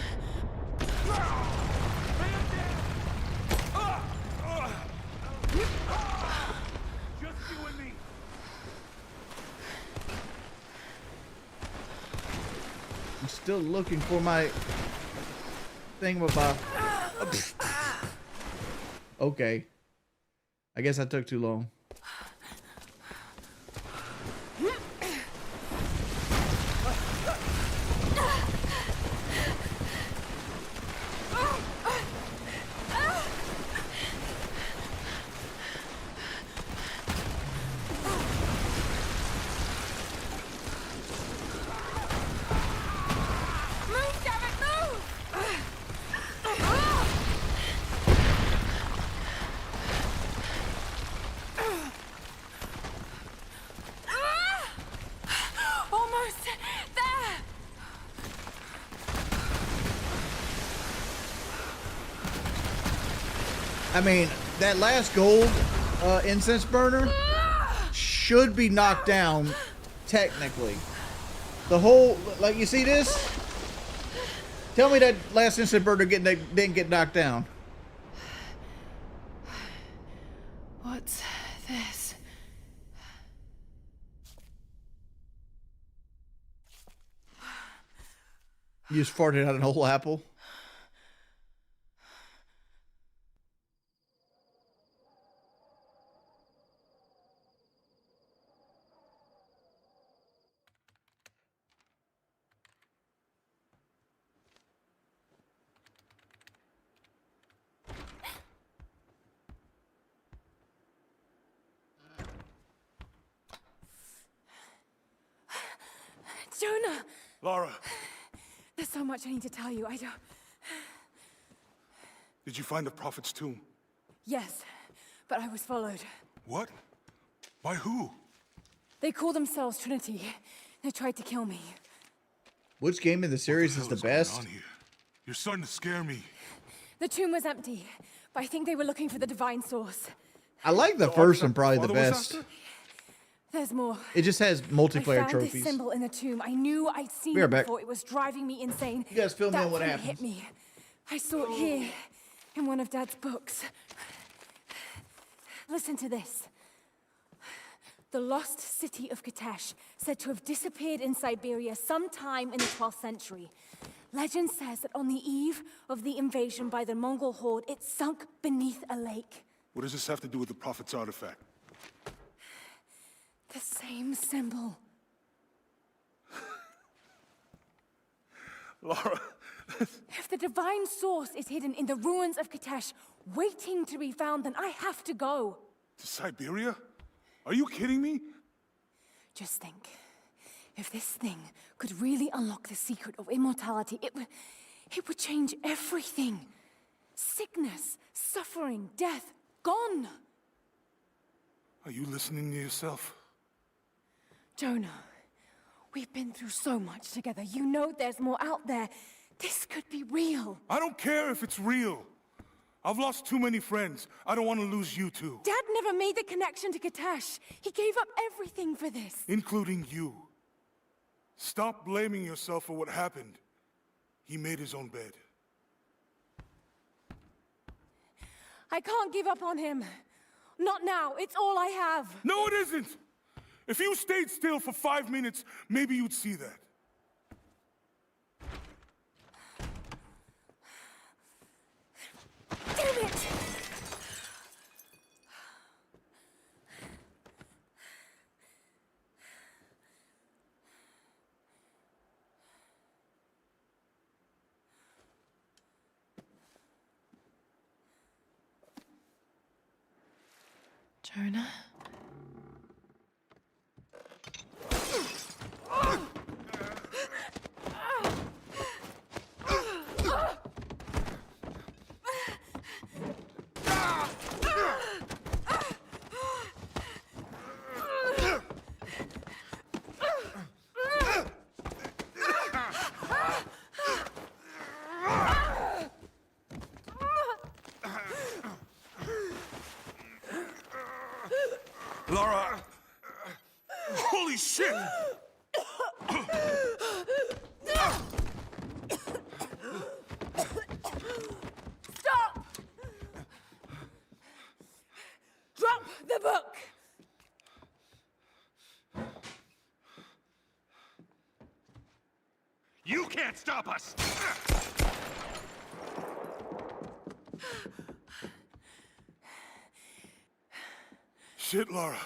Just you and me. I'm still looking for my thingamabob. Okay. I guess I took too long. I mean, that last gold incense burner should be knocked down, technically. The whole, like, you see this? Tell me that last incense burner didn't get knocked down. What's this? You just farted out an whole apple. Jonah! Lara, There's so much I need to tell you. I don't... did you find the Prophet's tomb? Yes, but I was followed. What? By who? They call themselves Trinity. They tried to kill me. Which game in the series is the best? Going on here? You're starting to scare me. The tomb was empty, but I think they were looking for the divine source. I like the first one probably the Father was best. after? There's more. It just has I multiplayer found trophies. this symbol in the tomb. I knew I'd seen Be right it back. before. It was driving me insane. You guys fill me in That's what when it happens. hit me. I saw it here, in one of Dad's books. Listen to this. The lost city of Katesh, said to have disappeared in Siberia sometime in the 12th century. Legend says that on the eve of the invasion by the Mongol horde, it sunk beneath a lake. What does this have to do with the Prophet's artifact? The same symbol. Lara... If the divine source is hidden in the ruins of Katesh, waiting to be found, then I have to go. To Siberia? Are you kidding me? Just think. If this thing could really unlock the secret of immortality, it would change everything. Sickness, suffering, death, gone. Are you listening to yourself? Jonah, we've been through so much together. You know there's more out there. This could be real. I don't care if it's real. I've lost too many friends. I don't want to lose you too. Dad never made the connection to Katesh. He gave up everything for this. Including you. Stop blaming yourself for what happened. He made his own bed. I can't give up on him. Not now. It's all I have. No, it isn't! If you stayed still for 5 minutes, maybe you'd see that. Damn it! Jonah? Lara! Holy shit! Stop! Drop the book! You can't stop us! Shit, Lara.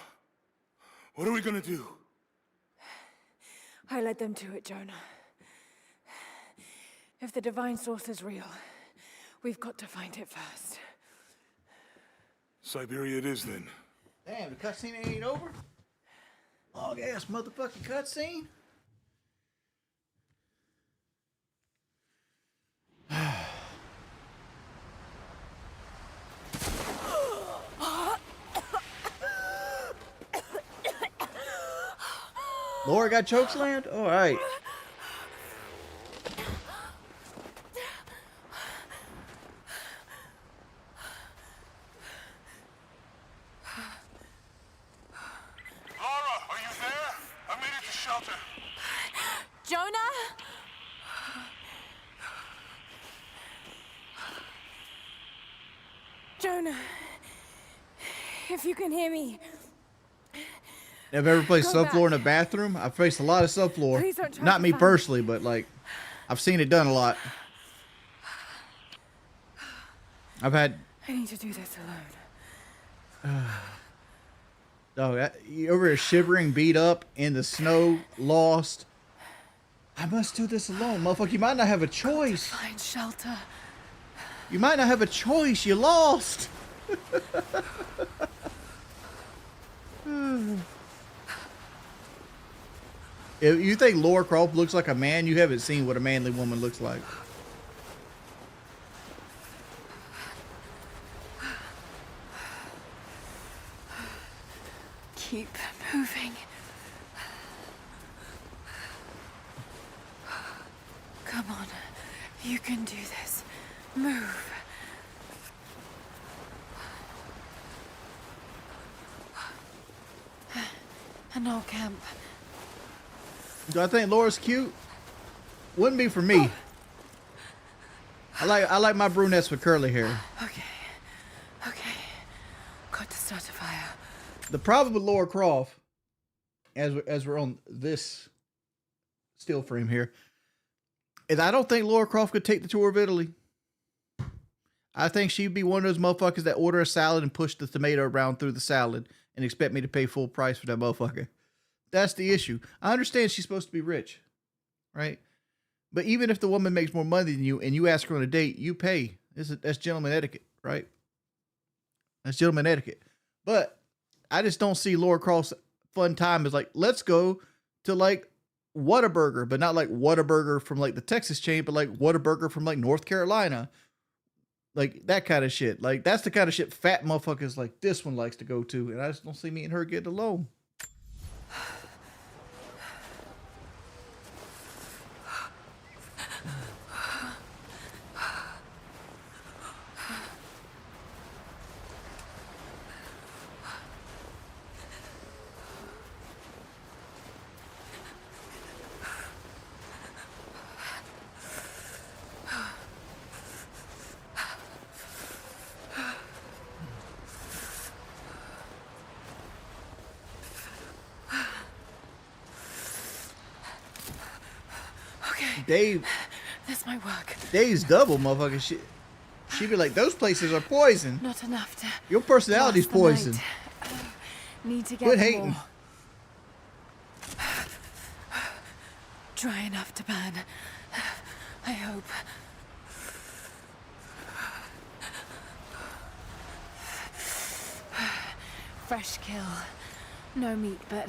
What are we gonna do? I led them to it, Jonah. If the divine source is real, we've got to find it first. Siberia it is, then. Damn, the cutscene ain't over? Long ass motherfucking cutscene? Laura got chokeslammed? Alright. Lara, are you there? I made it to shelter. Jonah? Jonah, if you can hear me. Have ever played Go subfloor in a back. bathroom? I've faced a lot of subfloor. Please don't try Not to me find- personally, but like, I've seen it done a lot. I've had... I need to do this alone. Dog, you over here shivering, beat up, in the snow, lost. I must do this alone, motherfucker. You might not have a choice. Find shelter. You might not have a choice. You lost. If you think Lara Croft looks like a man, you haven't seen what a manly woman looks like. Keep moving. Come on. You can do this. Move. And I'll camp. Do I think Laura's cute? Wouldn't be for me. I like my brunettes with curly hair. Okay. Okay. Got to start a fire. The problem with Lara Croft as we're on this still frame here, is I don't think Laura Croft could take the tour of Italy. I think she'd be one of those motherfuckers that order a salad and push the tomato around through the salad and expect me to pay full price for that motherfucker. That's the issue. I understand she's supposed to be rich, right? But even if the woman makes more money than you and you ask her on a date, you pay. That's gentleman etiquette, right? That's gentleman etiquette. But I just don't see Laura Croft's fun time as like, let's go to like Whataburger, but not like Whataburger from like the Texas chain, but like Whataburger from like North Carolina. Like that kind of shit. Like that's the kind of shit fat motherfuckers like this one likes to go to. And I just don't see me and her getting along. Dave, That's my work. Dave's double, motherfucker. She'd be like, those places are poison. Not enough to. Your personality's last the poison. night. Need to get Quit hating. more. Dry enough to burn. I hope. Fresh kill. No meat, but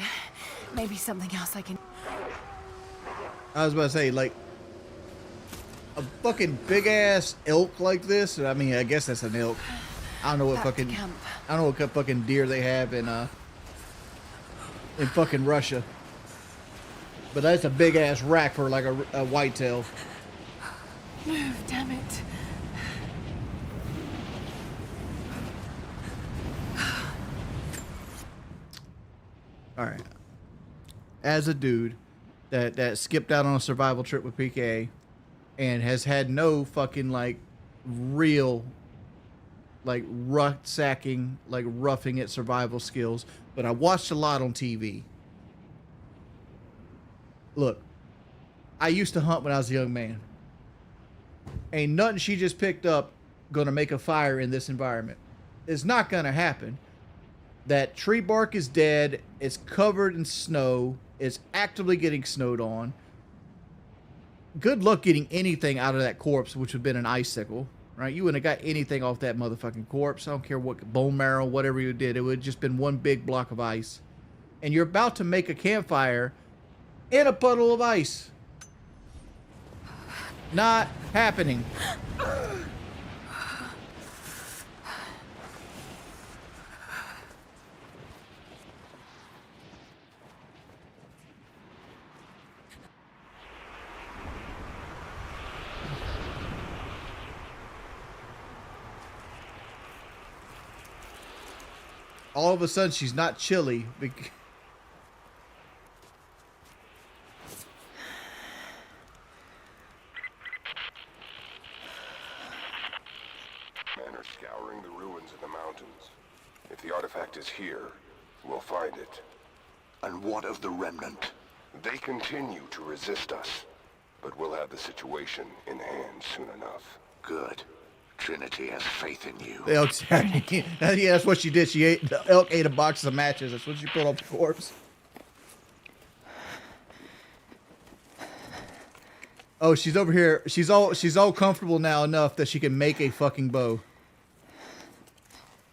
maybe something else I can. I was about to say, like, a fucking big ass elk like this. I mean, I guess that's an elk. I don't know what Back to fucking, camp. I don't know what fucking deer they have in fucking Russia. But that's a big ass rack for like a whitetail. Move, damn it. All right. As a dude that skipped out on a survival trip with PK and has had no fucking like real like rucksacking, like roughing it survival skills, but I watched a lot on TV. Look, I used to hunt when I was a young man. Ain't nothing she just picked up gonna make a fire in this environment. It's not gonna happen. That tree bark is dead. It's covered in snow. It's actively getting snowed on. Good luck getting anything out of that corpse, which would have been an icicle, right? You wouldn't have got anything off that motherfucking corpse. I don't care what bone marrow, whatever you did. It would have just been one big block of ice. And you're about to make a campfire in a puddle of ice. Not happening. All of a sudden, she's not chilly. Men are scouring the ruins of the mountains. If the artifact is here, we'll find it. And what of the remnant? They continue to resist us, but we'll have the situation in hand soon enough. Good. Trinity has faith in you. The elk's yeah, that's what she did. The elk ate a box of matches. That's what she put off the corpse. Oh, she's over here. She's all comfortable now enough that she can make a fucking bow.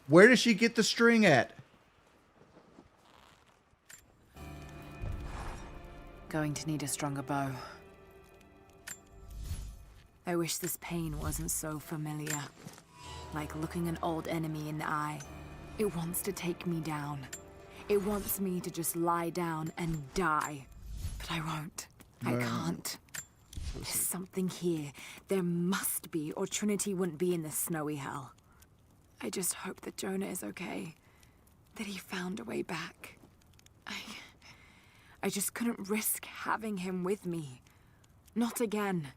Where does she get the string at? Going to need a stronger bow. I wish this pain wasn't so familiar. Like looking an old enemy in the eye. It wants to take me down. It wants me to just lie down and die. But I won't. I can't. There's something here. There must be, or Trinity wouldn't be in this snowy hell. I just hope that Jonah is okay. That he found a way back. I just couldn't risk having him with me. Not again.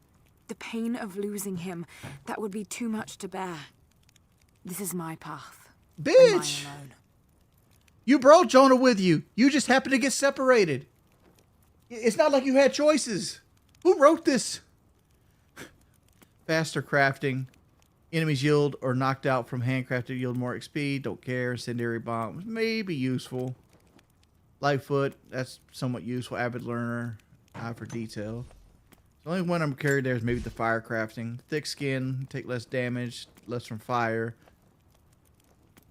The pain of losing him, that would be too much to bear. This is my path. Bitch! And mine alone. You brought Jonah with you. You just happened to get separated. It's not like you had choices. Who wrote this? Faster crafting. Enemies yield or knocked out from handcrafted yield more XP. Don't care. Incendiary bombs may be useful. Lightfoot, that's somewhat useful. Avid learner. Eye for detail. The only one I'm carried there is maybe the fire crafting. Thick skin, take less damage, less from fire.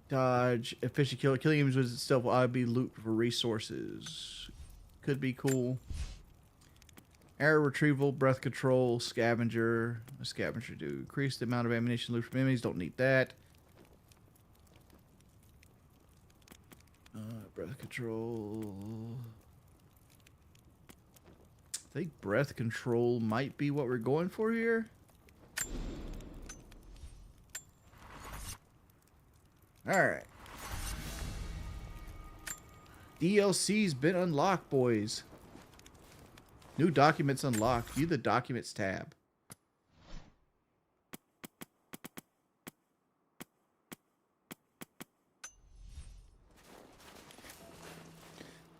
Dodge, efficient kill. Killing enemies with itself will be loot for resources. Could be cool. Arrow retrieval, breath control, scavenger. A scavenger do increase the amount of ammunition loot from enemies. Don't need that. Breath control. I think breath control might be what we're going for here. Alright. DLC's been unlocked, boys. New documents unlocked. View the documents tab.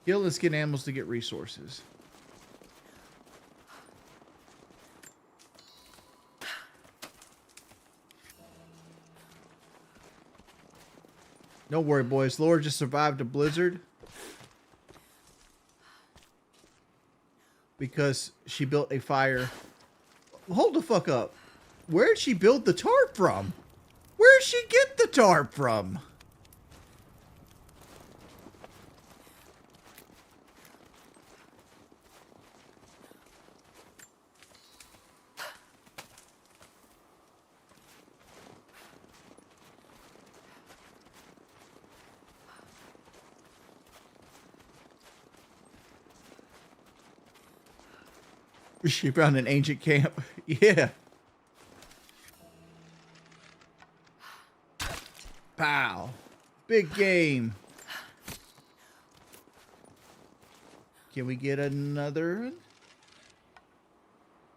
Kill and skin animals to get resources. Don't worry, boys. Laura just survived a blizzard because she built a fire. Hold the fuck up. Where did she build the tarp from? Where did she get the tarp from? She found an ancient camp. Yeah. Pow. Big game. Can we get another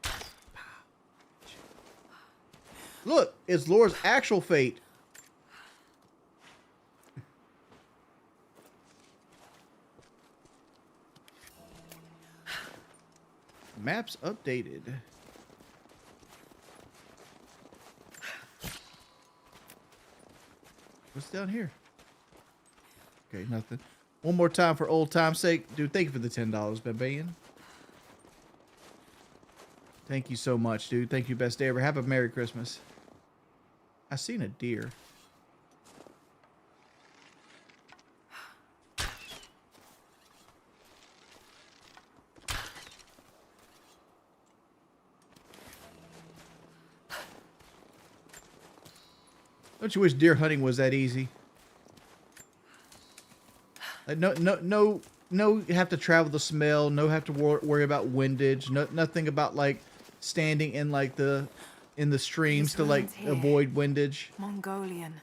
one? Look, it's Laura's actual fate. Maps updated. What's down here? Okay, nothing. One more time for old time's sake. Dude, thank you for the $10, Babayan. Thank you so much, dude. Thank you, best day ever. Have a Merry Christmas. I seen a deer. Don't you wish deer hunting was that easy? Like no, you have to travel the smell. No, have to worry about windage. No, nothing about like standing in like in the streams to like avoid windage. Mongolian.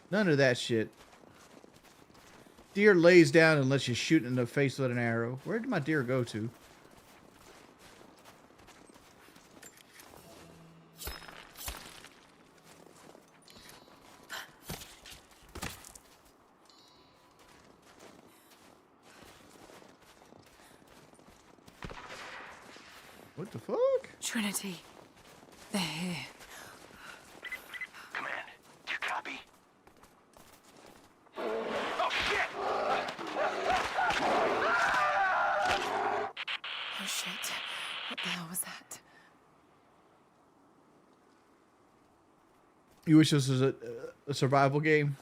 None of that shit. Deer lays down and lets you shoot in the face with an arrow. Where did my deer go to? What the fuck? Trinity. They're here. Command, do you copy? Oh, shit! Oh shit. What the hell was that? You wish this was a survival game?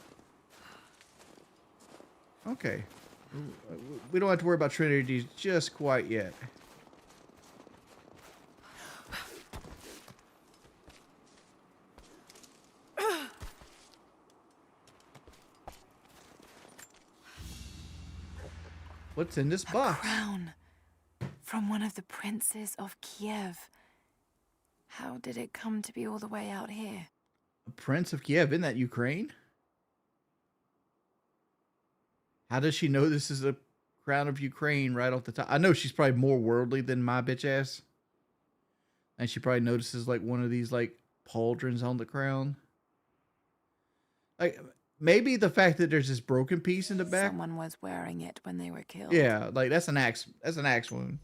Okay. We don't have to worry about Trinity just quite yet. What's in this box? A crown from one of the princes of Kiev. How did it come to be all the way out here? A prince of Kiev? Isn't that Ukraine? How does she know this is a crown of Ukraine right off the top? I know she's probably more worldly than my bitch ass. And she probably notices like one of these like pauldrons on the crown. Like maybe the fact that there's this broken piece in the back. Someone was wearing it when they were killed. Yeah, like that's an axe. That's an axe wound.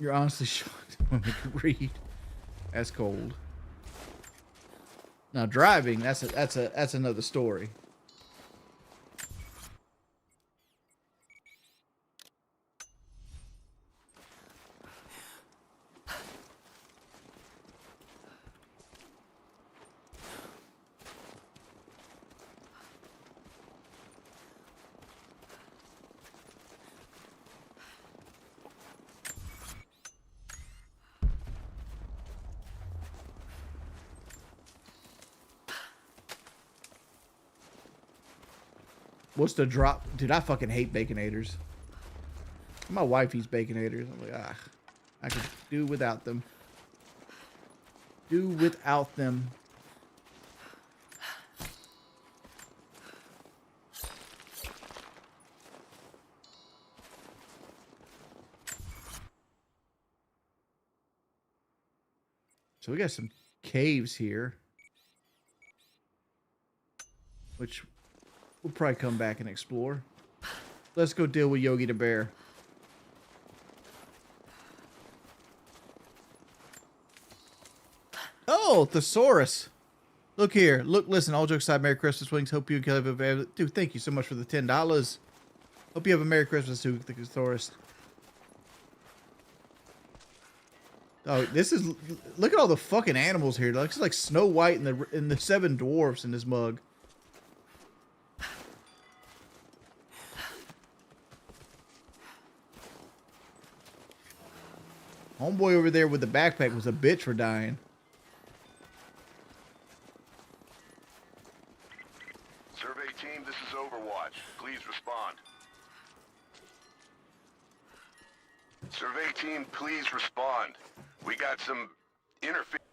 You're honestly shocked when we can read. That's cold. Now driving, that's another story. What's the drop? Dude, I fucking hate Baconators. My wife eats Baconators. I'm like, I could do without them. Do without them. So we got some caves here, which we'll probably come back and explore. Let's go deal with Yogi the Bear. Oh, Thesaurus. Look here. Look, listen, all jokes aside, Merry Christmas, Wings. Hope you have a... Dude, thank you so much for the $10. Hope you have a Merry Christmas too, the Thesaurus. Oh, this is... Look at all the fucking animals here. It looks like Snow White and the Seven Dwarfs in this mug. Homeboy over there with the backpack was a bitch for dying. Survey team, this is Overwatch. Please respond. Survey team, please respond. We got some interference.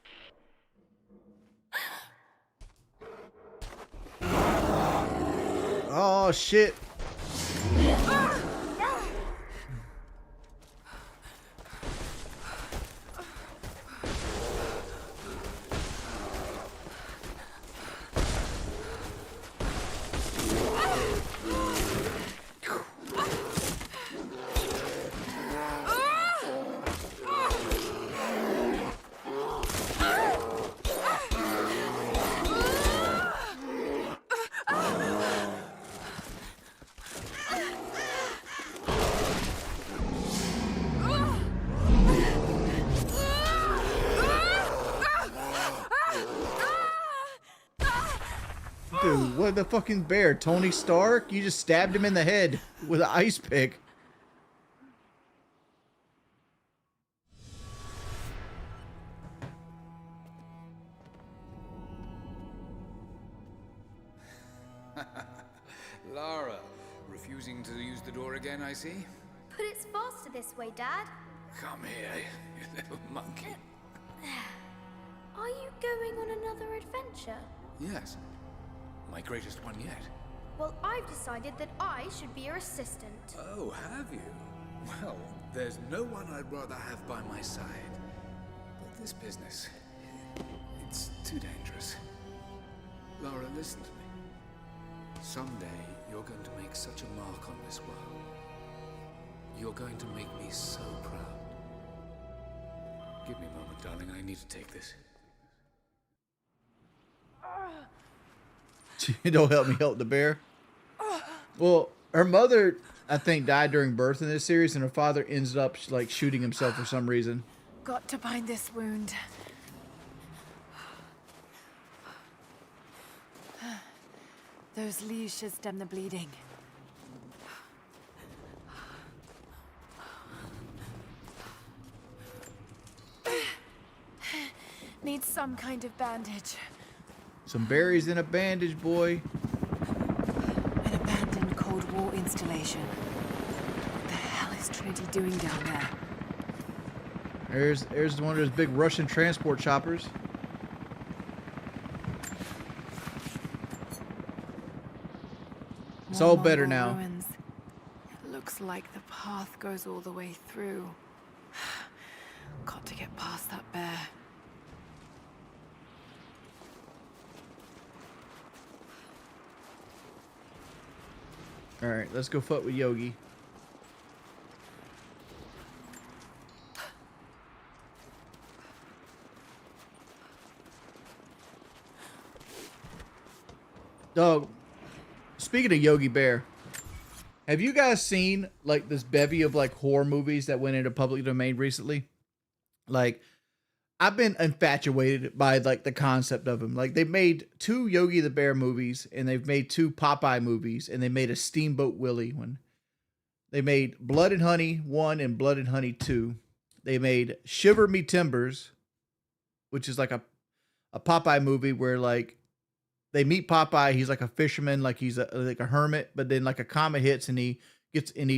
Oh, shit. Dude, what the fucking bear? Tony Stark? You just stabbed him in the head with an ice pick. Lara, refusing to use the door again, I see? But it's faster this way, Dad. Come here, you little monkey. Are you going on another adventure? Yes. My greatest one yet. Well, I've decided that I should be your assistant. Oh, have you? Well, there's no one I'd rather have by my side. But this business, it's too dangerous. Lara, listen to me. Someday, you're going to make such a mark on this world. You're going to make me so proud. Give me a moment, darling. I need to take this. Don't help me help the bear. Well, her mother, I think, died during birth in this series, and her father ends up like shooting himself for some reason. Got to bind this wound. Those leaves should stem the bleeding. Need some kind of bandage. Some berries in a bandage, boy. And a bandage. transport installation. What the hell is Trinity doing down there? There's one of those big Russian transport choppers. It's all better now. Ruins. It looks like the path goes all the way through. Got to get past that bear. All right, let's go fuck with Yogi. Dog, speaking of Yogi Bear, have you guys seen like this bevy of like horror movies that went into public domain recently? Like, I've been infatuated by like the concept of them. Like, they made 2 Yogi the Bear movies, and they've made 2 Popeye movies, and they made a Steamboat Willie one. They made Blood and Honey 1 and Blood and Honey 2. They made Shiver Me Timbers, which is like a Popeye movie where like they meet Popeye. He's like a fisherman, like he's like a hermit, but then like a comet hits and he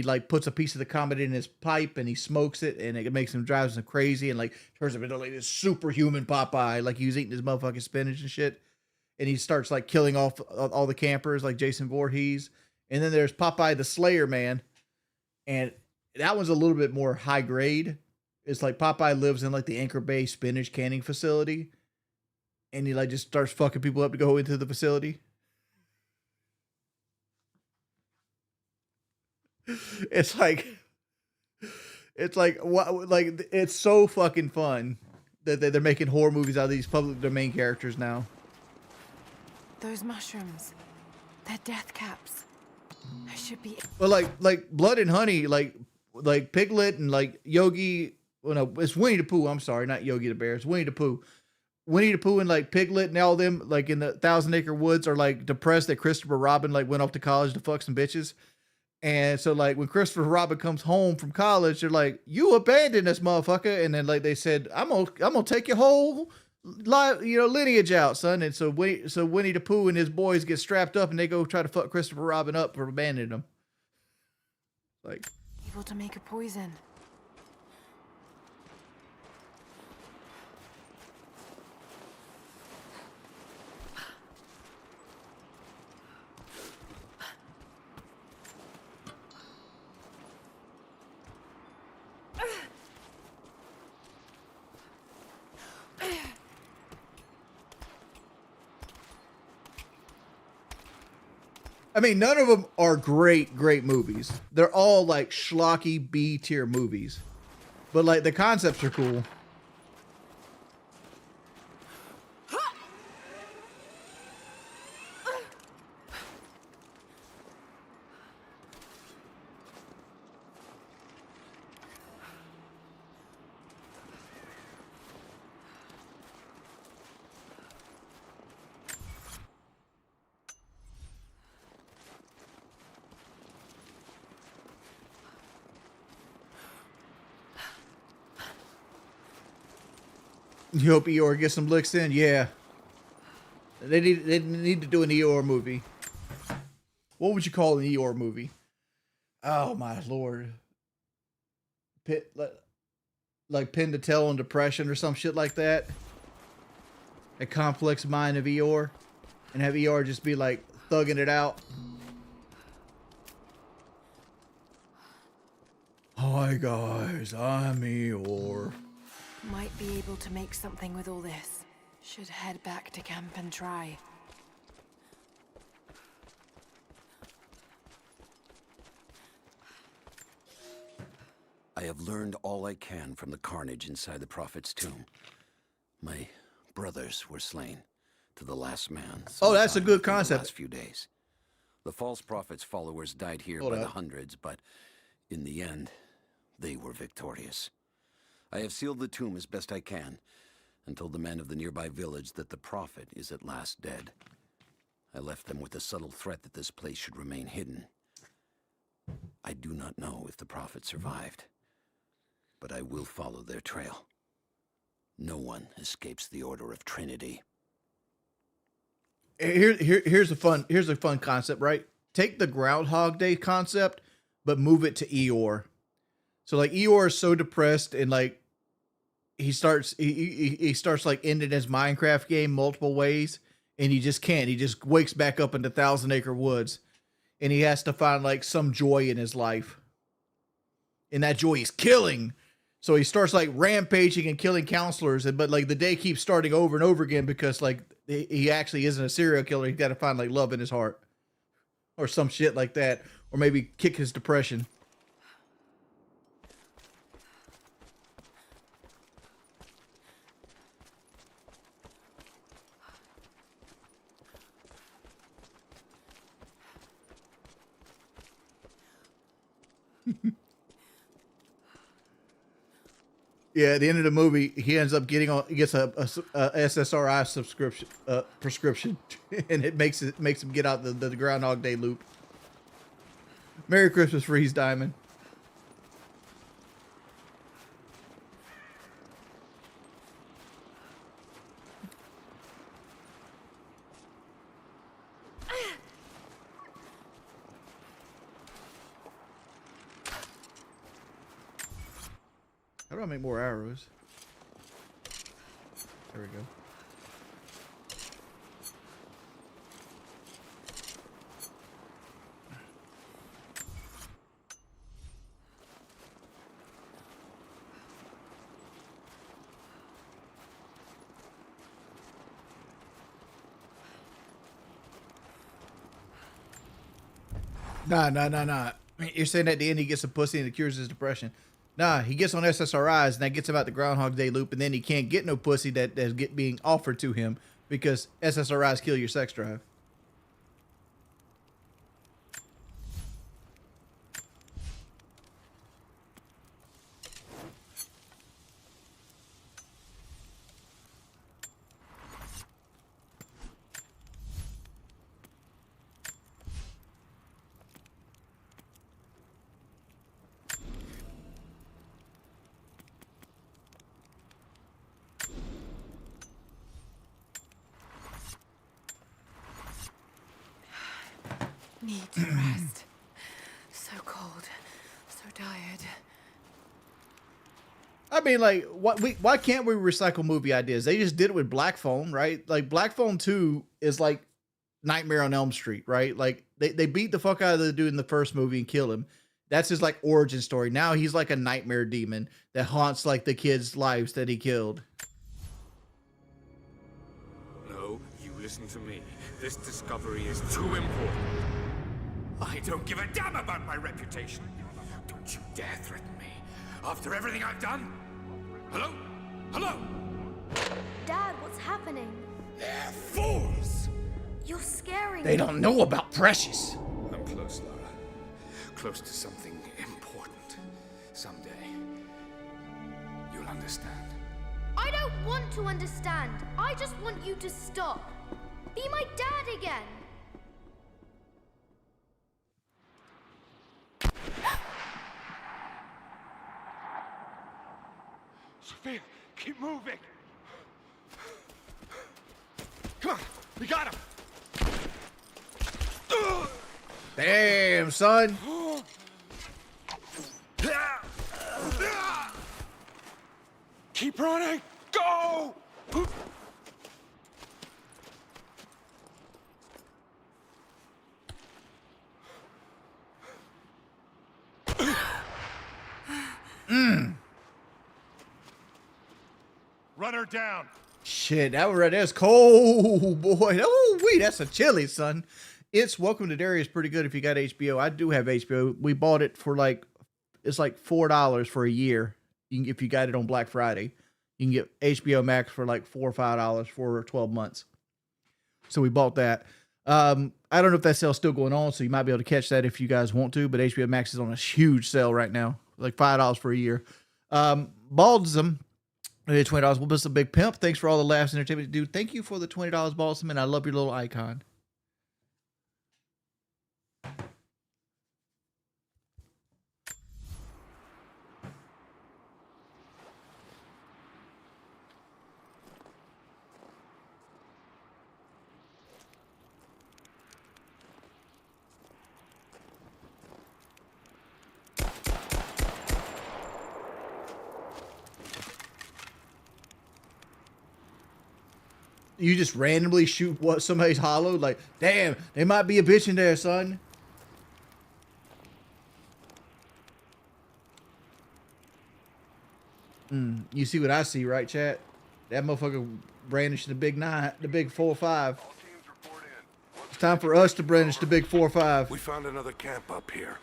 like puts a piece of the comet in his pipe and he smokes it and it makes him drive him crazy and like turns him into like this superhuman Popeye, like he was eating his motherfucking spinach and shit. And he starts like killing off all the campers like Jason Voorhees. And then there's Popeye the Slayer Man. And that one's a little bit more high grade. It's like Popeye lives in like the Anchor Bay spinach canning facility. And he like just starts fucking people up to go into the facility. It's like what, like it's so fucking fun that they're making horror movies out of these public domain characters now. Those mushrooms, they're death caps. I should be. Well, like Blood and Honey, like Piglet and like Yogi. Well, no, it's Winnie the Pooh. I'm sorry, not Yogi the Bear. It's Winnie the Pooh. Winnie the Pooh and like Piglet and all them like in the Thousand Acre Woods are like depressed that Christopher Robin like went off to college to fuck some bitches. And so like when Christopher Robin comes home from college, they're like, "You abandoned this motherfucker." And then like they said, I'm gonna take your whole lineage out, son. And so Winnie the Pooh and his boys get strapped up and they go try to fuck Christopher Robin up for abandoning him. Like, able to make a poison. I mean, none of them are great movies. They're all like schlocky B tier movies, but like the concepts are cool. You hope Eeyore gets some licks in? Yeah. They need to do an Eeyore movie. What would you call an Eeyore movie? Oh my lord. Like Pin to Tell on Depression or some shit like that. A complex mind of Eeyore. And have Eeyore just be like thugging it out. Hi guys, I'm Eeyore. Might be able to make something with all this. Should head back to camp and try. I have learned all I can from the carnage inside the Prophet's tomb. My brothers were slain, to the last man. Oh, that's a good The concept. last few days. The false prophet's followers died here Hold by the up. hundreds, but in the end, they were victorious. I have sealed the tomb as best I can, and told the men of the nearby village that the Prophet is at last dead. I left them with the subtle threat that this place should remain hidden. I do not know if the Prophet survived, but I will follow their trail. No one escapes the Order of Trinity. Here's a fun concept, right? take the Groundhog Day concept, but move it to Eeyore. So like Eeyore is so depressed and like he starts like ending his Minecraft game multiple ways, and he just can't. He just wakes back up in the Thousand Acre Woods, and he has to find like some joy in his life, and that joy is killing. So he starts like rampaging and killing counselors, but like the day keeps starting over and over again because like he actually isn't a serial killer. He's got to find like love in his heart, or some shit like that, or maybe kick his depression. Yeah, at the end of the movie, he ends up getting on. He gets a SSRI subscription prescription, and it makes him get out the Groundhog Day loop. Merry Christmas, Freeze Diamond. How do I make more arrows? There we go. Nah. You're saying at the end he gets some pussy and it cures his depression. Nah, he gets on SSRIs and that gets him out the Groundhog Day loop, and then he can't get no pussy that's being offered to him because SSRIs kill your sex drive. Need to rest. So cold. So tired. I mean, like, why can't we recycle movie ideas? They just did it with Black Phone, right? Like, Black Phone 2 is like Nightmare on Elm Street, right? Like, they beat the fuck out of the dude in the first movie and kill him. That's his, like, origin story. Now he's like a nightmare demon that haunts, like, the kids' lives that he killed. No, you listen to me. This discovery is too important. I don't give a damn about my reputation. Don't you dare threaten me. After everything I've done? Hello? Hello? Dad, what's happening? They're fools! You're scaring They me. don't know about Precious. I'm close, Lara. Close to something important. Someday, you'll understand. I don't want to understand. I just want you to stop. Be my dad again. Sophia, keep moving. Come on, we got him. Damn, son. Keep running. Go! Run her down. Shit, that one right there is cold, boy. Oh, wait, that's a chili, son. It's Welcome to Derry is pretty good if you got HBO. I do have HBO. We bought it for like, it's like $4 for a year. If you got it on Black Friday, you can get HBO Max for like $4 or $5 for 12 months. So we bought that. I don't know if that sale's still going on, so you might be able to catch that if you guys want to, but HBO Max is on a huge sale right now, like $5 for a year. Baldism, $20. Well, Mr. Big Pimp, thanks for all the laughs and entertainment, dude. Thank you for the $20, Baldism, and I love your little icon. You just randomly shoot what somebody's hollowed. Like, damn, they might be a bitch in there, son. You see what I see, right, chat? That motherfucker brandished the big 9, the big 4-5. It's time for us to brandish the big 4-5. We found another camp up here.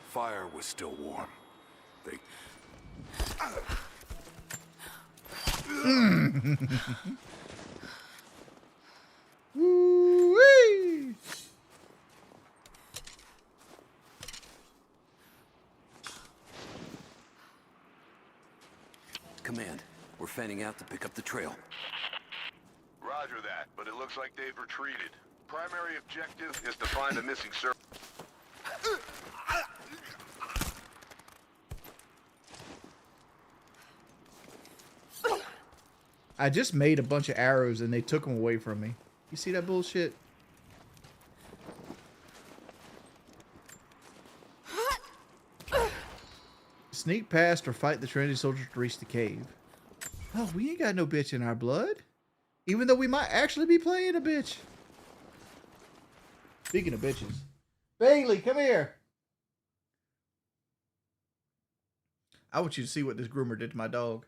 Fire was still warm. They... Woo-wee! Command, we're fanning out to pick up the trail. Roger that, but it looks like they've retreated. Primary objective is to find the missing servant. I just made a bunch of arrows and they took them away from me. You see that bullshit? Sneak past or fight the Trinity soldiers to reach the cave. Oh, we ain't got no bitch in our blood. Even though we might actually be playing a bitch. Speaking of bitches. Bailey, come here. I want you to see what this groomer did to my dog.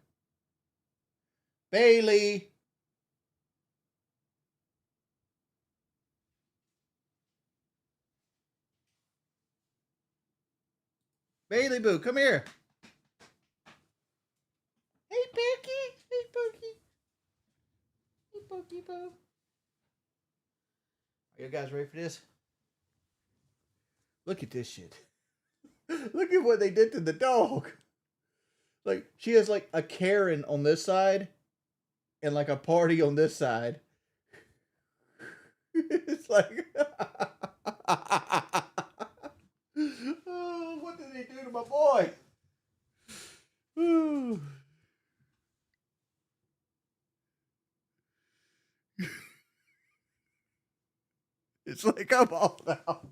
Bailey. Bailey Boo, come here. Hey, Becky. Hey, Pokey. Hey, Pokey Boo. Are you guys ready for this? Look at this shit. Look at what they did to the dog. Like, she has like a Karen on this side and like a party on this side. It's like... Oh, what did they do to my boy? Ooh. It's like I'm all out.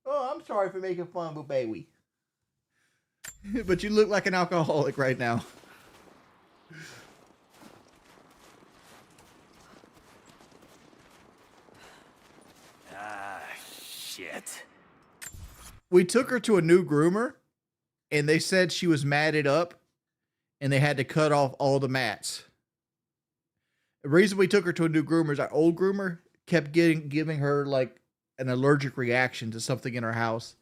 Oh, I'm sorry for making fun of a baby. But you look like an alcoholic right now. Ah, shit. We took her to a new groomer, and they said she was matted up, and they had to cut off all the mats. The reason we took her to a new groomer is our old groomer kept giving her like an allergic reaction to something in her house.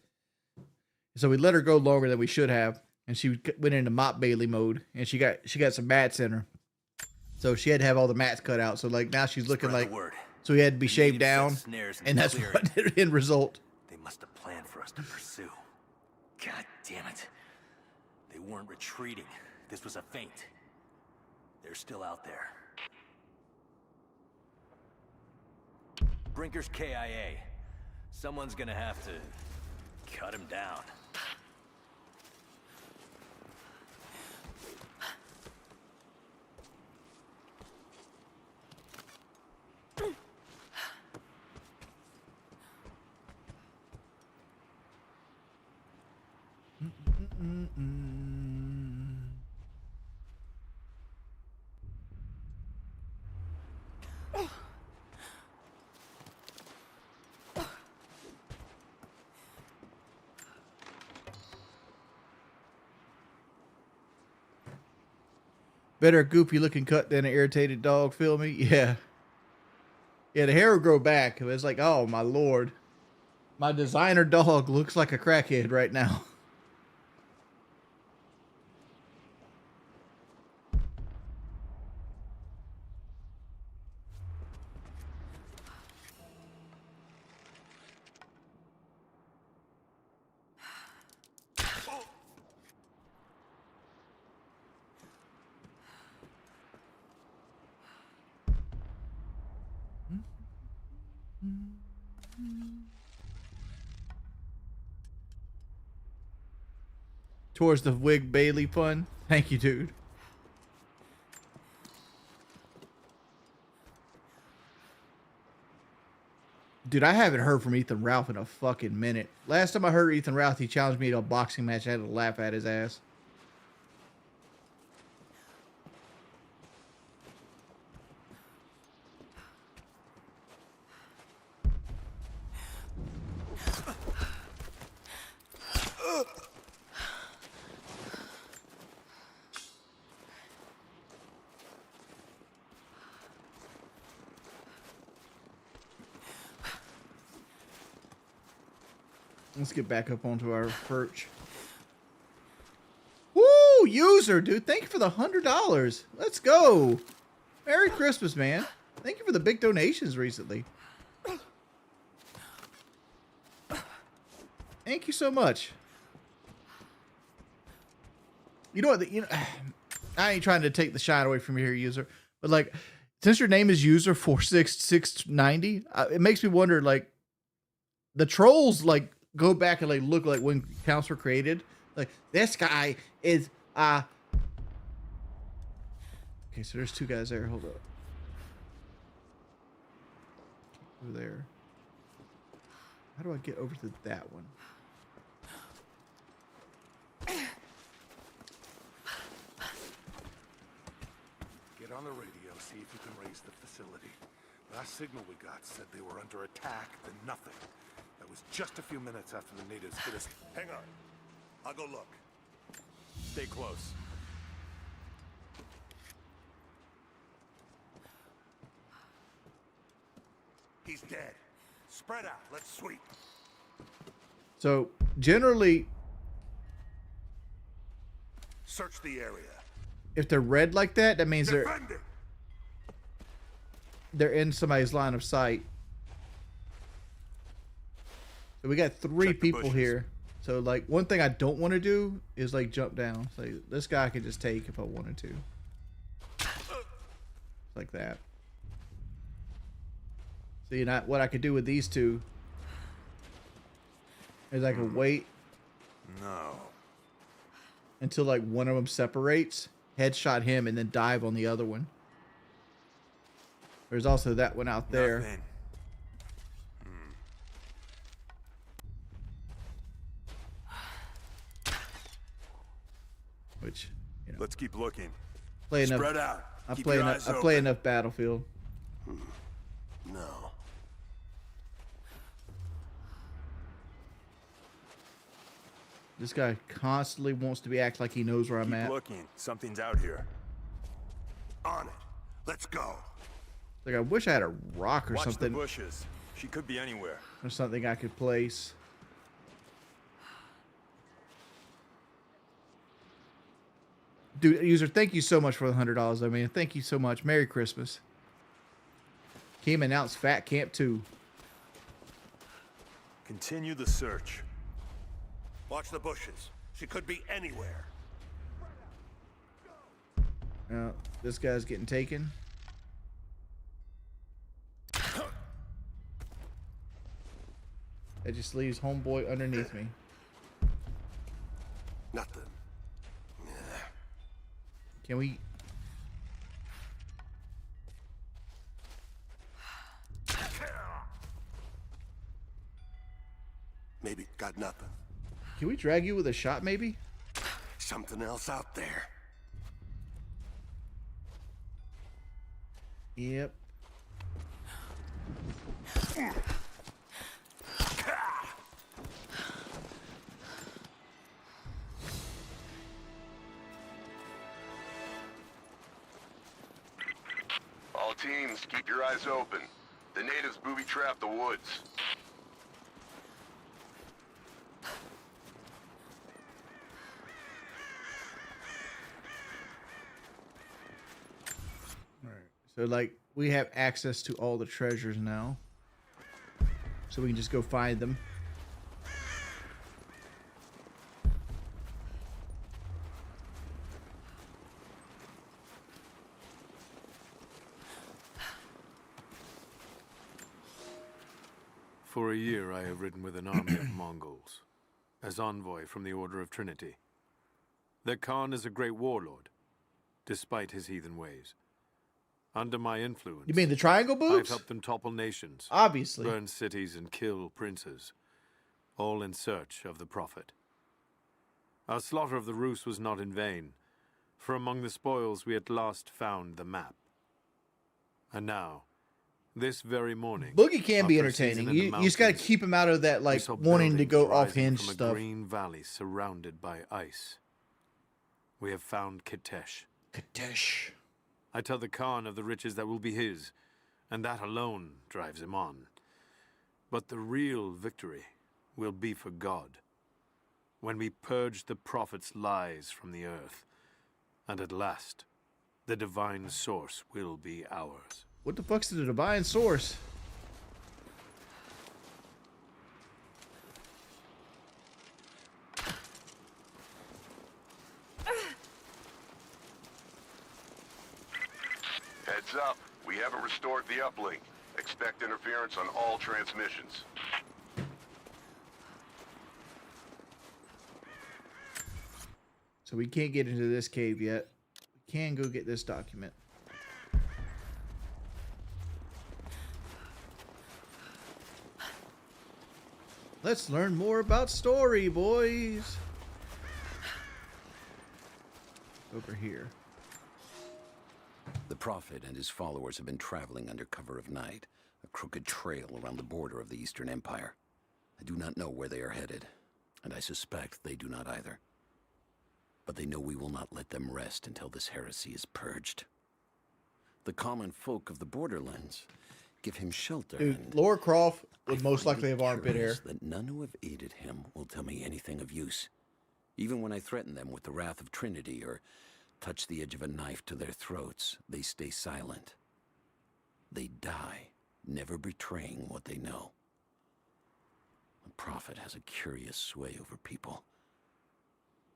So we let her go longer than we should have, and she went into Mop Bailey mode, and she got some mats in her. So she had to have all the mats cut out. So like now she's looking like, so he had to be shaved down, and that's what the end result. They must have planned for us to pursue. God damn it. They weren't retreating. This was a feint. They're still out there. Brinker's KIA. Someone's gonna have to cut him down. Better a goofy looking cut than an irritated dog, feel me? Yeah. Yeah, the hair will grow back. It's like, oh my lord. My designer dog looks like a crackhead right now. Towards the Wig Bailey pun. Thank you, dude. Dude, I haven't heard from Ethan Ralph in a fucking minute. Last time I heard Ethan Ralph, he challenged me to a boxing match. I had to laugh at his ass. Let's get back up onto our perch. Woo! User, dude. Thank you for the $100. Let's go. Merry Christmas, man. Thank you for the big donations recently. Thank you so much. You know what? I ain't trying to take the shine away from you here, user. But like, since your name is user 46690, it makes me wonder, like, the trolls like go back and like look like when accounts were created. Like, this guy is okay, so there's two guys there. Hold up. Over there. How do I get over to that one? Get on the radio, see if you can raise the facility. Last signal we got said they were under attack, then nothing. That was just a few minutes after the natives hit us. Hang on. I'll go look. Stay close. He's dead. Spread out. Let's sweep. So generally, search the area. If they're red like that, that means they're in somebody's line of sight. So we got three people here. So like, one thing I don't want to do is like jump down. So this guy I could just take if I wanted to. Like that. So you know what I could do with these two is I can wait until like one of them separates, headshot him, and then dive on the other one. There's also that one out there. Which, you know, let's keep looking. Play enough. Spread out. I play enough Battlefield. No. This guy constantly wants to act like he knows where I'm at. Keep looking. Something's out here. On it. Let's go. Like, I wish I had a rock or Watch something. the bushes. She could be anywhere. Or something I could place. Dude, user, thank you so much for the $100. I mean, thank you so much. Merry Christmas. Came announced Fat Camp 2. Continue the search. Watch the bushes. She could be anywhere. This guy's getting taken. It just leaves homeboy underneath me. Nothing. Can we? Maybe got nothing. Can we drag you with a shot, maybe? Something else out there. Yep. All teams, keep your eyes open. The natives booby-trap the woods. So, like, we have access to all the treasures now. So we can just go find them. For a year I have ridden with an army of Mongols, as envoy from the Order of Trinity. Their Khan is a great warlord, despite his heathen ways. Under my influence, You mean the triangle boobs? I've helped them topple nations, Obviously. burn cities and kill princes, all in search of the Prophet. Our slaughter of the Rus was not in vain, for among the spoils we at last found the map. And now, this very morning, Boogie can be after a season entertaining. in the You just got to mountains, keep him out of that, we like, saw wanting to buildings go off rising hinge from stuff. a green valley surrounded by ice. We have found Kitesh. Kitesh. I tell the Khan of the riches that will be his, and that alone drives him on. But the real victory will be for God. When we purge the prophet's lies from the earth, and at last, the divine source will be ours. What the fuck's the divine source? Heads up. We haven't restored the uplink. Expect interference on all transmissions. So we can't get into this cave yet. We can go get this document. Let's learn more about story, boys. Over here. The Prophet and his followers have been traveling under cover of night, a crooked trail around the border of the Eastern Empire. I do not know where they are headed, and I suspect they do not either. But they know we will not let them rest until this heresy is purged. The common folk of the borderlands give him shelter. Dude, Laura Croft would most likely have armpit hair. That none who have aided him will tell me anything of use. Even when I threaten them with the wrath of Trinity or touch the edge of a knife to their throats, they stay silent. They die, never betraying what they know. The Prophet has a curious sway over people.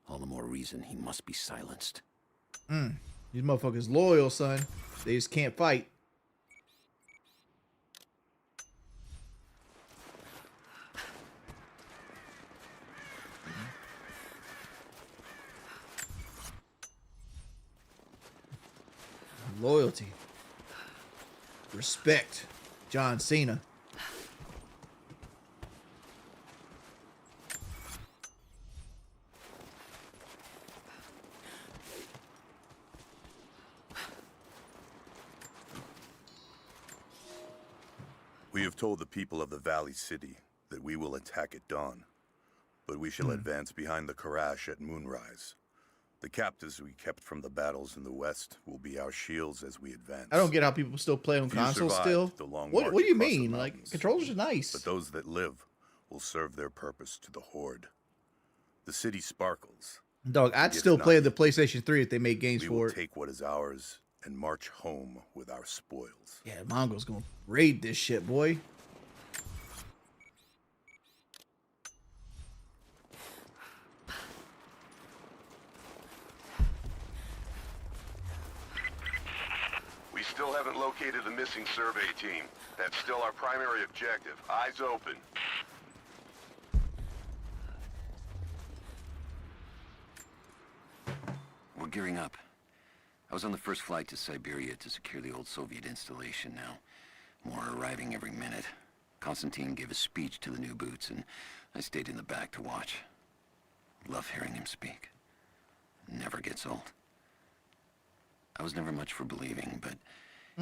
All the more reason he must be silenced. These motherfuckers loyal, son. They just can't fight. Loyalty. Respect. John Cena. We have told the people of the Valley City that we will attack at dawn, but we shall advance behind the Karash at moonrise. The captives we kept from the battles in the west will be our shields as we advance. I don't get how people still play on consoles still. What do you mean? Like, controllers are nice. But those that live will serve their purpose to the Horde. The city sparkles. Dog, I'd still play the PlayStation 3 if they made games for it. We will take what is ours and march home with our spoils. Yeah, Mongo's gonna raid this shit, boy. We still haven't located the missing survey team. That's still our primary objective. Eyes open. We're gearing up. I was on the first flight to Siberia to secure the old Soviet installation now. More are arriving every minute. Constantine gave a speech to the new boots, and I stayed in the back to watch. Love hearing him speak. Never gets old. I was never much for believing, but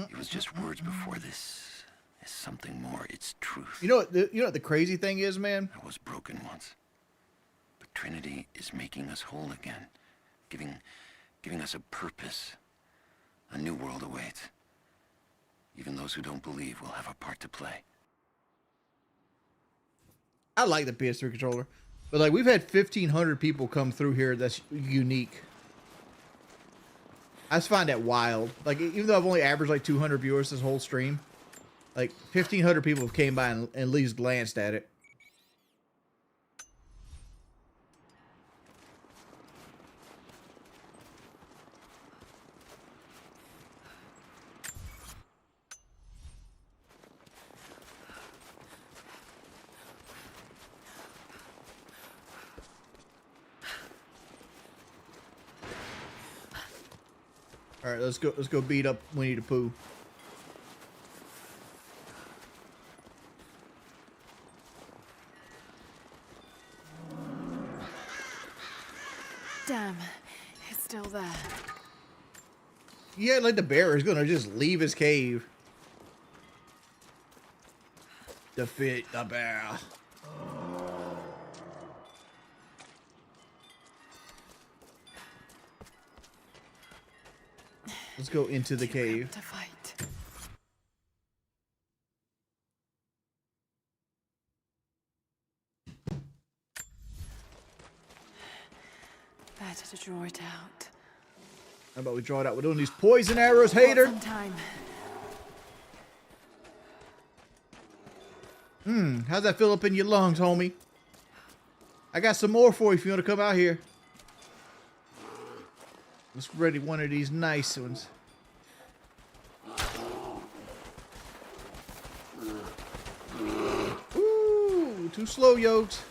it was just words before. This is something more. It's truth. You know what the crazy thing is, man? I was broken once. But Trinity is making us whole again. Giving us a purpose. A new world awaits. Even those who don't believe will have a part to play. I like the PS3 controller, but like we've had 1,500 people come through here. That's unique. I just find that wild. Like, even though I've only averaged like 200 viewers this whole stream, like 1,500 people have came by and at least glanced at it. All right, let's go beat up Winnie the Pooh. Damn, it's still there. Yeah, like the bear is gonna just leave his cave. Defeat the bear. Let's go into the cave. To fight. Better to draw it out. How about we draw it out? We're doing these poison arrows, hater. Time. How's that fill up in your lungs, homie? I got some more for you if you want to come out here. Let's ready one of these nice ones. Ooh, too slow, yokes.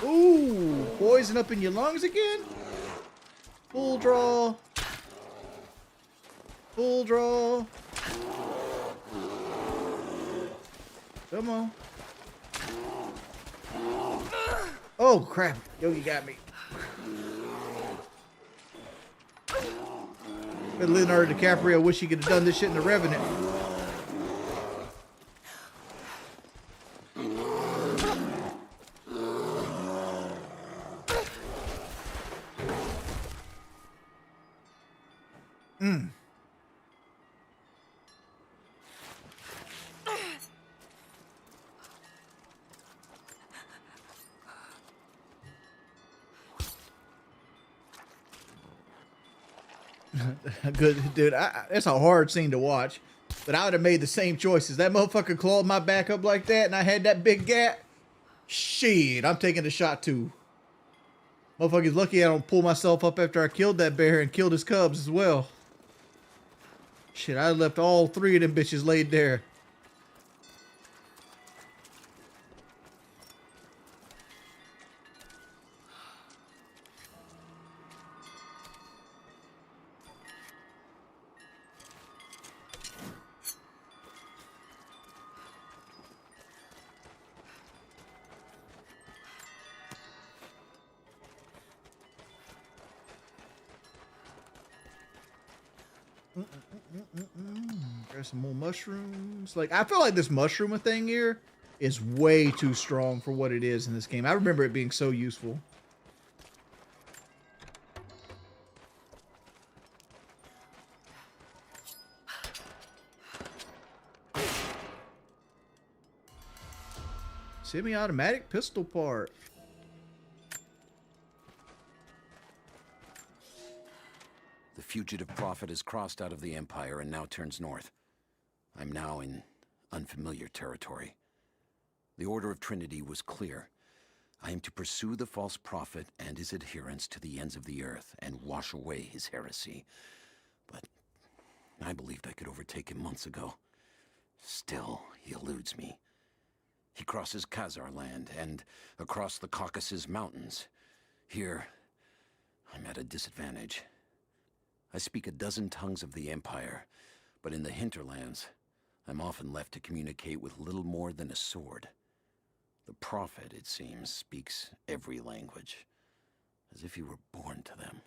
Ooh, poison up in your lungs again? Full draw. Full draw. Come on. Oh, crap. Yogi got me. But Leonardo DiCaprio wish he could have done this shit in The Revenant. Good, dude. It's a hard scene to watch, but I would have made the same choices. That motherfucker clawed my back up like that, and I had that big gap. Shit, I'm taking the shot too. Motherfucker's lucky I don't pull myself up after I killed that bear and killed his cubs as well. Shit, I left all three of them bitches laid there. There's some more mushrooms. Like, I feel like this mushroom thing here is way too strong for what it is in this game. I remember it being so useful. Semi-automatic pistol part. The fugitive prophet has crossed out of the Empire and now turns north. I'm now in unfamiliar territory. The order of Trinity was clear. I am to pursue the false prophet and his adherents to the ends of the earth and wash away his heresy. But I believed I could overtake him months ago. Still, he eludes me. He crosses Khazar land and across the Caucasus Mountains. Here, I'm at a disadvantage. I speak a dozen tongues of the Empire, but in the hinterlands, I'm often left to communicate with little more than a sword. The prophet, it seems, speaks every language, as if he were born to them.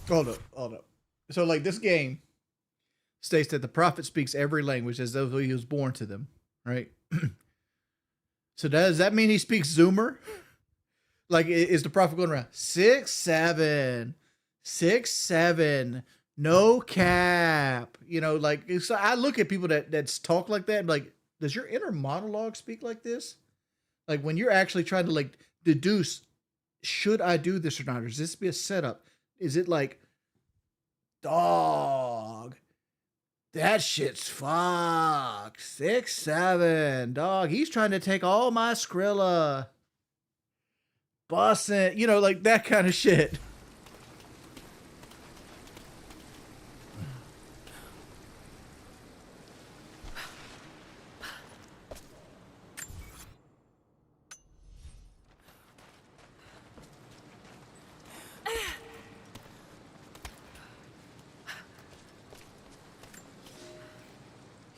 Hold up. So, like, this game states that the prophet speaks every language as though he was born to them, right? So does that mean he speaks Zoomer? Like, is the prophet going around 6'7", 6'7", no cap? You know, like, so I look at people that's talk like that, and like, does your inner monologue speak like this? Like, when you're actually trying to like deduce, should I do this or not? Or is this be a setup? Is it like, dog, that shit's fucked. 6'7", dog. He's trying to take all my Skrilla. Bussin', you know, like that kind of shit.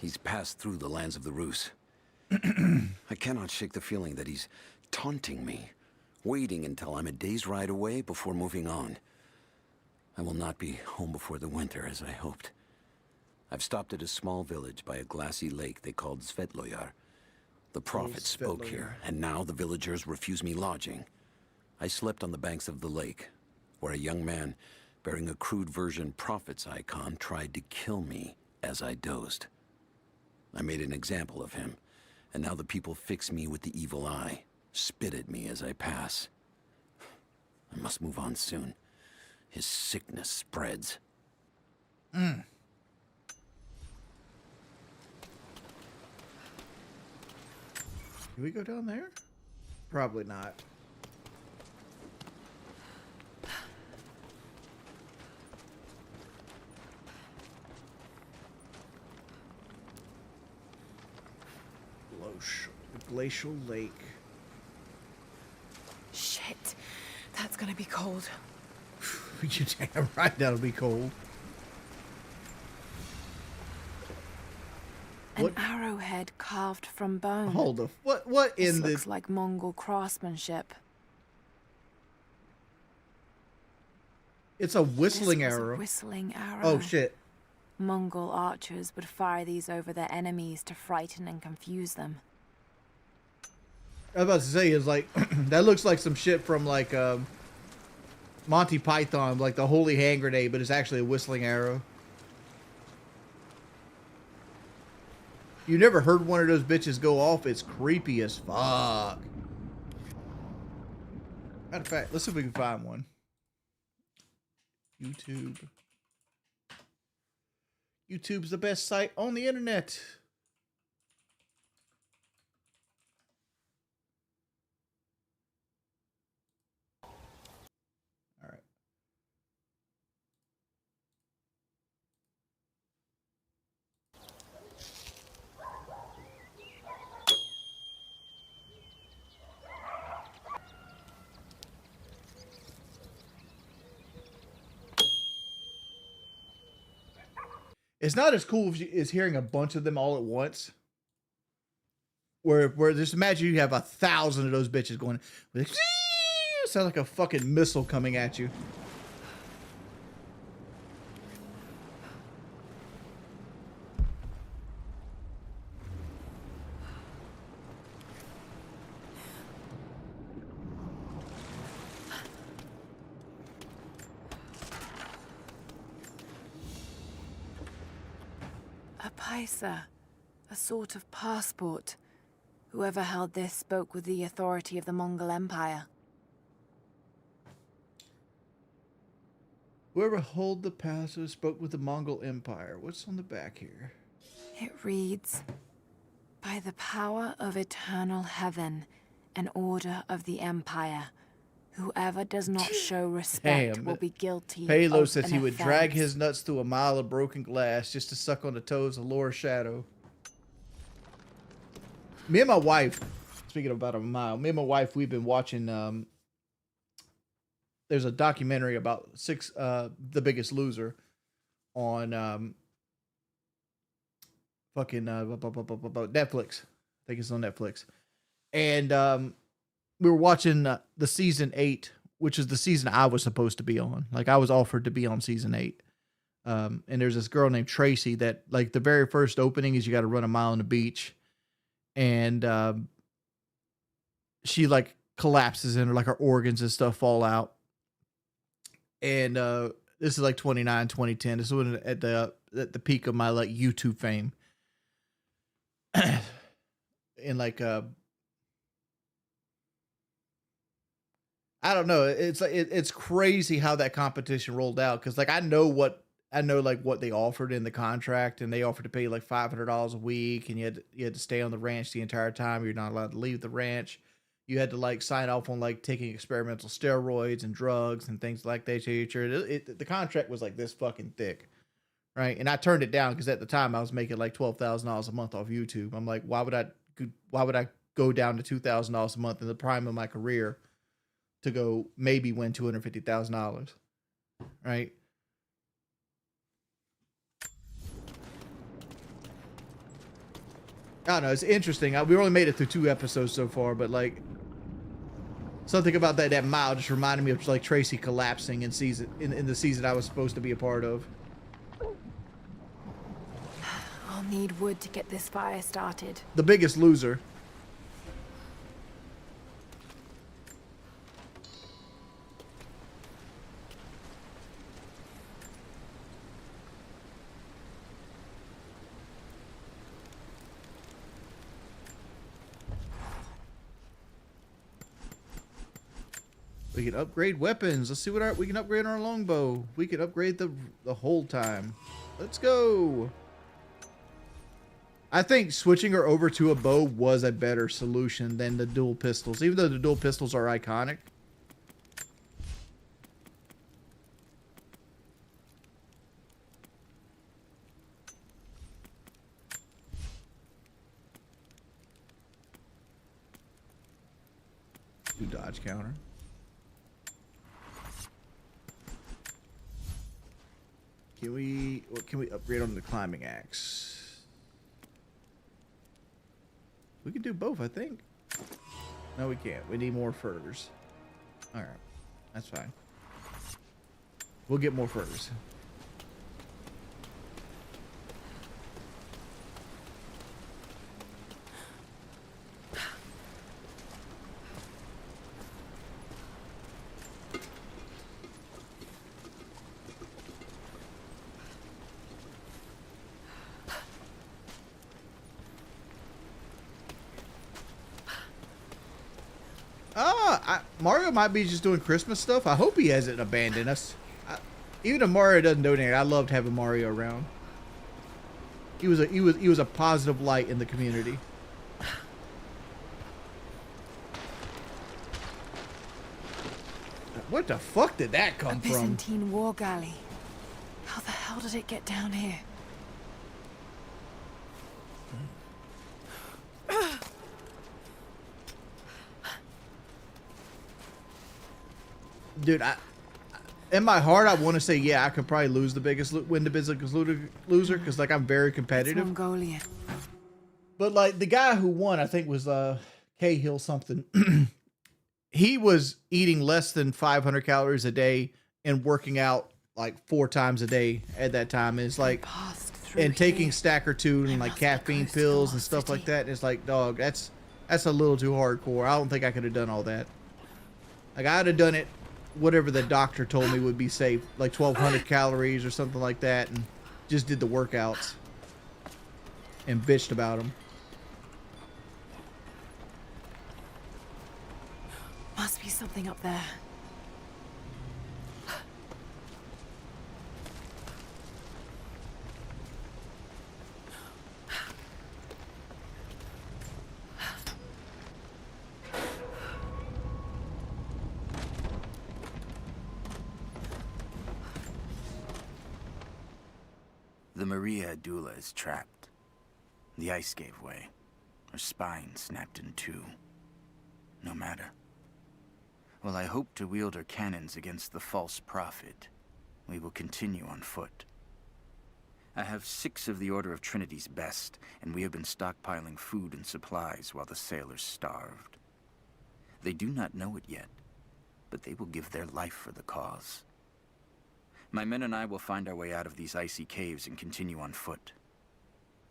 He's passed through the lands of the Rus. I cannot shake the feeling that he's taunting me, waiting until I'm a day's ride away before moving on. I will not be home before the winter, as I hoped. I've stopped at a small village by a glassy lake they called Svetloyar. The prophet spoke here, and now the villagers refuse me lodging. I slept on the banks of the lake, where a young man bearing a crude version prophet's icon tried to kill me as I dozed. I made an example of him, and now the people fix me with the evil eye, spit at me as I pass. I must move on soon. His sickness spreads. Mm. Can we go down there? Probably not. Glacial lake. Shit. That's gonna be cold. You damn right that'll be cold. An arrowhead carved from bone. Hold up. What in this the... looks like Mongol craftsmanship. It's a whistling This was arrow. A whistling arrow. Oh shit. Mongol archers would fire these over their enemies to frighten and confuse them. I was about to say is like that looks like some shit from like Monty Python, like the holy hand grenade, but it's actually a whistling arrow. You never heard one of those bitches go off? It's creepy as fuck. Matter of fact, let's see if we can find one. YouTube. YouTube's the best site on the internet. All right. It's not as cool as hearing a bunch of them all at once. Where just imagine you have 1,000 of those bitches going. Sound like a fucking missile coming at you. A paisa, a sort of passport. Whoever held this spoke with the authority of the Mongol Empire. Whoever held the paisa spoke with the Mongol Empire. What's on the back here? It reads, "By the power of eternal heaven and order of the Empire, whoever does not show respect will be guilty Palo of says an he would drag offense." his nuts through a mile of broken glass just to suck on the toes of Laura Shadow. Me and my wife, speaking about a mile, me and my wife, we've been watching, there's a documentary about The Biggest Loser on fucking Netflix. I think it's on Netflix. And we were watching the season 8, which is the season I was supposed to be on. Like, I was offered to be on season 8. And there's this girl named Tracy that, like, the very first opening is you got to run a mile on the beach. And she, like, collapses and, like, her organs and stuff fall out. And this is, like, 2010. This was at the peak of my, like, YouTube fame. And, like, I don't know. It's like it's crazy how that competition rolled out, because like I know like what they offered in the contract, and they offered to pay like $500 a week, and you had to stay on the ranch the entire time. You're not allowed to leave the ranch. You had to like sign off on like taking experimental steroids and drugs and things like that. The contract was like this fucking thick, right? And I turned it down because at the time I was making like $12,000 a month off YouTube. I'm like, why would I go down to $2,000 a month in the prime of my career to go maybe win $250,000, right? I don't know. It's interesting. We only made it through 2 episodes so far, but like something about that mile just reminded me of like Tracy collapsing in the season I was supposed to be a part of. I'll need wood to get this fire started. The Biggest Loser. We can upgrade weapons. Let's see what we can upgrade our longbow. We can upgrade the hold time. Let's go. I think switching her over to a bow was a better solution than the dual pistols, even though the dual pistols are iconic. Do dodge counter. What can we upgrade on the climbing axe? We can do both, I think. No, we can't. We need more furs. Alright. That's fine. We'll get more furs. Mario might be just doing Christmas stuff. I hope he hasn't abandoned us. Even if Mario doesn't donate, I loved having Mario around. He was a positive light in the community. What the fuck did that come from? Byzantine war galley. How the hell did it get down here? Dude, in my heart, I want to say, yeah, I could probably lose the biggest, win the biggest loser, because, like, I'm very competitive. It's Mongolian. But, like, the guy who won, I think, was Cahill something. He was eating less than 500 calories a day and working out, like, 4 times a day at that time. And it's like, and taking stack or two and, like, caffeine pills and stuff like that. And it's like, dog, that's a little too hardcore. I don't think I could have done all that. Like, I'd have done it whatever the doctor told me would be safe, like 1,200 calories or something like that, and just did the workouts and bitched about them. Must be something up there. The Maria Adula is trapped. The ice gave way. Her spine snapped in two. No matter. While I hope to wield her cannons against the false prophet, we will continue on foot. I have 6 of the Order of Trinity's best, and we have been stockpiling food and supplies while the sailors starved. They do not know it yet, but they will give their life for the cause. My men and I will find our way out of these icy caves and continue on foot.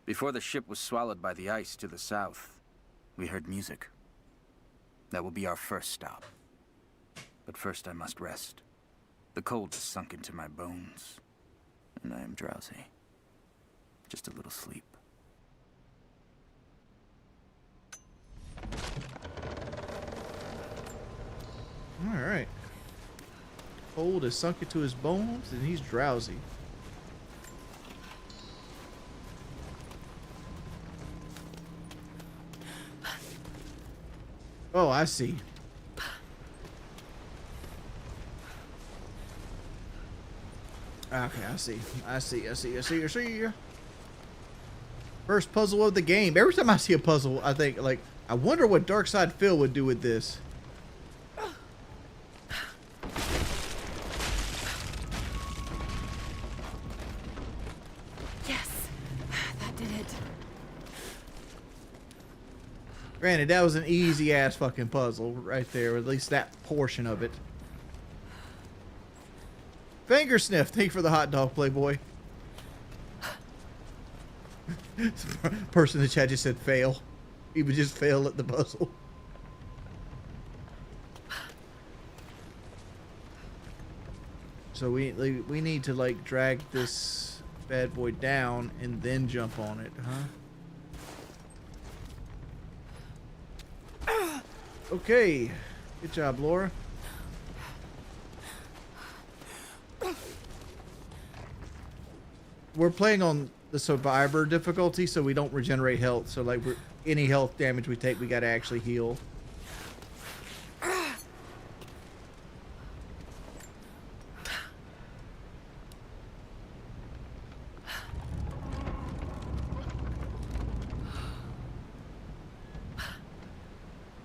Before the ship was swallowed by the ice to the south, we heard music. That will be our first stop. But first I must rest. The cold has sunk into my bones, and I am drowsy. Just a little sleep. All right. Cold has sunk into his bones, and he's drowsy. Oh, I see. Okay, I see. First puzzle of the game. Every time I see a puzzle, I think, like, I wonder what Darkside Phil would do with this. Granted, that was an easy-ass fucking puzzle right there, or at least that portion of it. Finger sniff, thank you for the hot dog, Playboy. Person in the chat just said fail. He would just fail at the puzzle. So we need to, like, drag this bad boy down and then jump on it, huh? Okay, good job, Laura. we're playing on the survivor difficulty, so we don't regenerate health. So like any health damage we take, we gotta actually heal.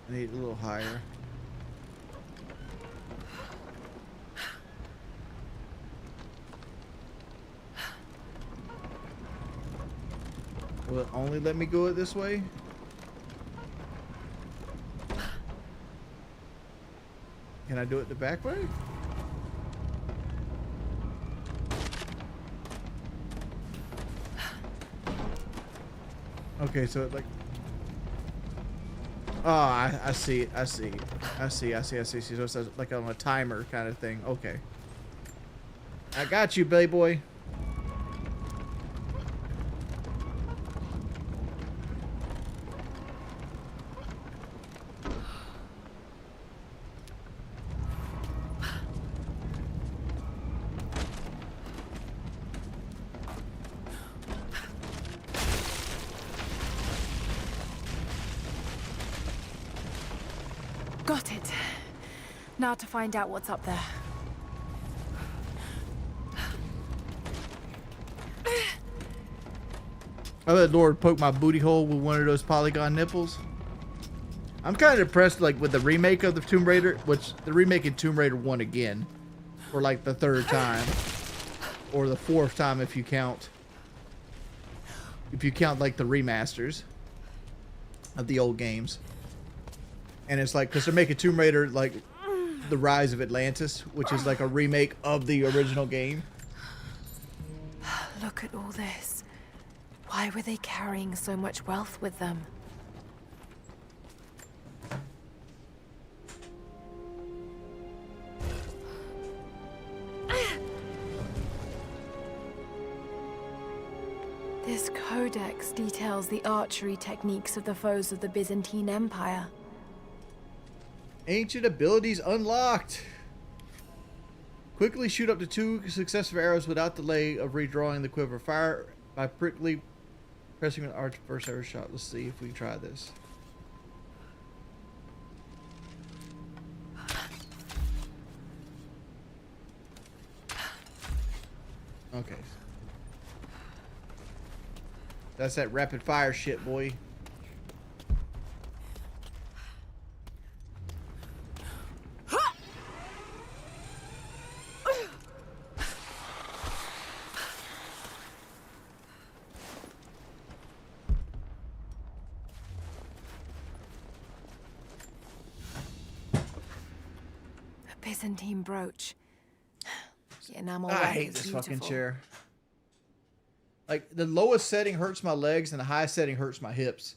I need a little higher. Will it only let me go it this way? Can I do it the back way? Okay, so it like... Oh, I see it. I see. So it's like on a timer kind of thing. Okay. I got you, baby boy. Got it. Now to find out what's up there. I let Lord poke my booty hole with one of those polygon nipples. I'm kind of impressed, like, with the remake of the Tomb Raider, which the remake in Tomb Raider 1 again, for like the 3rd time, or the 4th time if you count like the remasters of the old games. And it's like, because they're making Tomb Raider like the Rise of Atlantis, which is like a remake of the original game. Look at all this. Why were they carrying so much wealth with them? This codex details the archery techniques of the foes of the Byzantine Empire. Ancient abilities unlocked. Quickly shoot up to 2 successive arrows without delay of redrawing the quiver. Fire by quickly pressing an arch first arrow shot. Let's see if we can try this. Okay. That's that rapid fire shit, boy. Byzantine brooch. The enamel I work hate is this beautiful. fucking chair. Like, the lowest setting hurts my legs and the highest setting hurts my hips.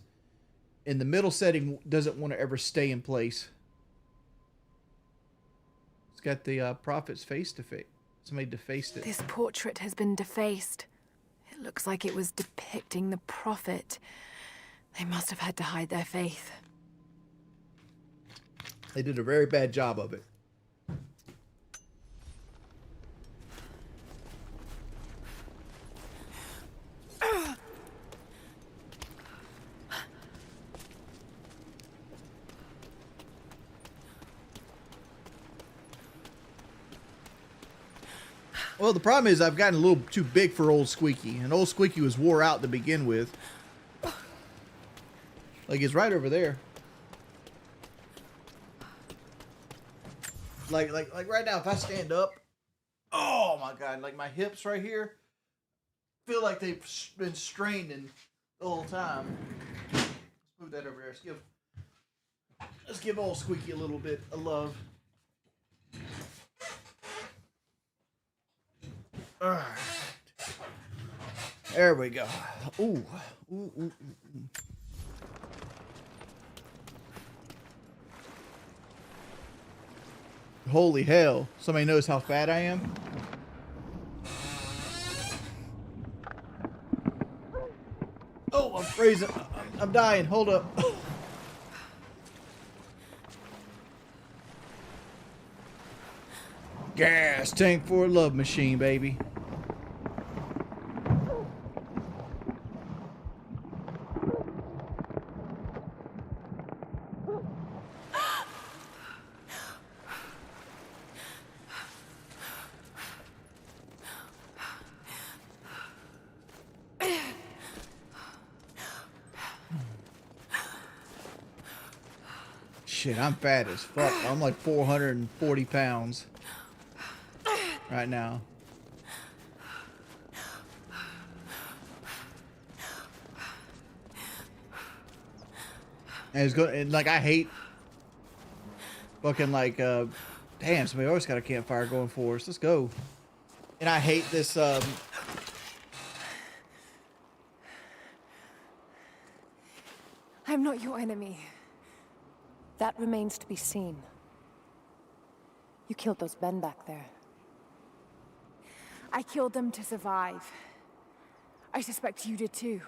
And the middle setting doesn't want to ever stay in place. It's got the prophet's face defaced. Somebody defaced it. This portrait has been defaced. It looks like it was depicting the prophet. They must have had to hide their faith. They did a very bad job of it. Well, the problem is I've gotten a little too big for old Squeaky, and old Squeaky was wore out to begin with. Like, it's right over there. Like right now, if I stand up, oh my god, like my hips right here feel like they've been straining the whole time. Let's move that over there. Let's give old Squeaky a little bit of love. All right. There we go. Ooh. Ooh. Holy hell. Somebody knows how fat I am? Oh, I'm freezing. I'm dying. Hold up. Gas tank for a love machine, baby. Shit, I'm fat as fuck. I'm like 440 pounds right now. And it's good. And like, I hate fucking like, damn, somebody always got a campfire going for us. Let's go. And I hate this, I'm not your enemy. That remains to be seen. You killed those men back there. I killed them to survive. I suspect you did too.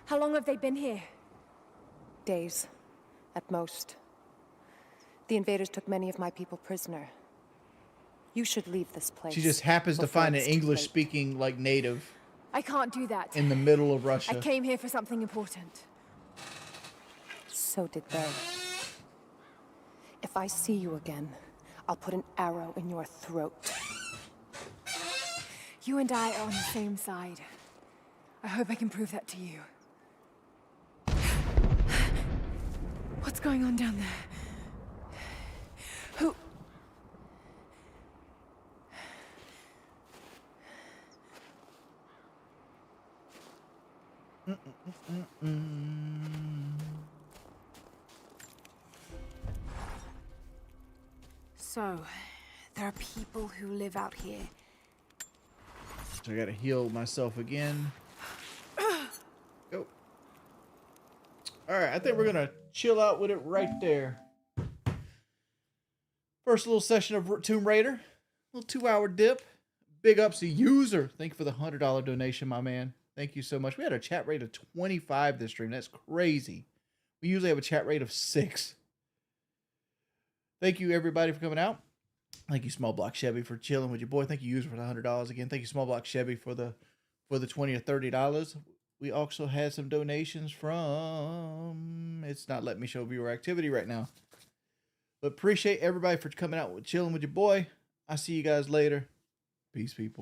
How long have they been here? Days, at most. The invaders took many of my people prisoner. You should leave this place. she just happens to before find an it's too late. English-speaking, like, native I can't do that. in the middle of I Russia. came here for something important. So did they. If I see you again, I'll put an arrow in your throat. You and I are on the same side. I hope I can prove that to you. What's going on down there? Who? So, there are people who live out here. So I gotta heal myself again. Go. Alright, I think we're gonna chill out with it right there. First little session of Tomb Raider. Little 2-hour dip. Big ups to User. Thank you for the $100 donation, my man. Thank you so much. We had a chat rate of 25 this stream. That's crazy. We usually have a chat rate of 6. Thank you, everybody, for coming out. Thank you, Small Block Chevy, for chilling with your boy. Thank you, User, for the $100 again. Thank you, Small Block Chevy, for the $20 or $30. We also had some donations from... It's not letting me show viewer activity right now. But appreciate everybody for coming out with chilling with your boy. I'll see you guys later. Peace, people.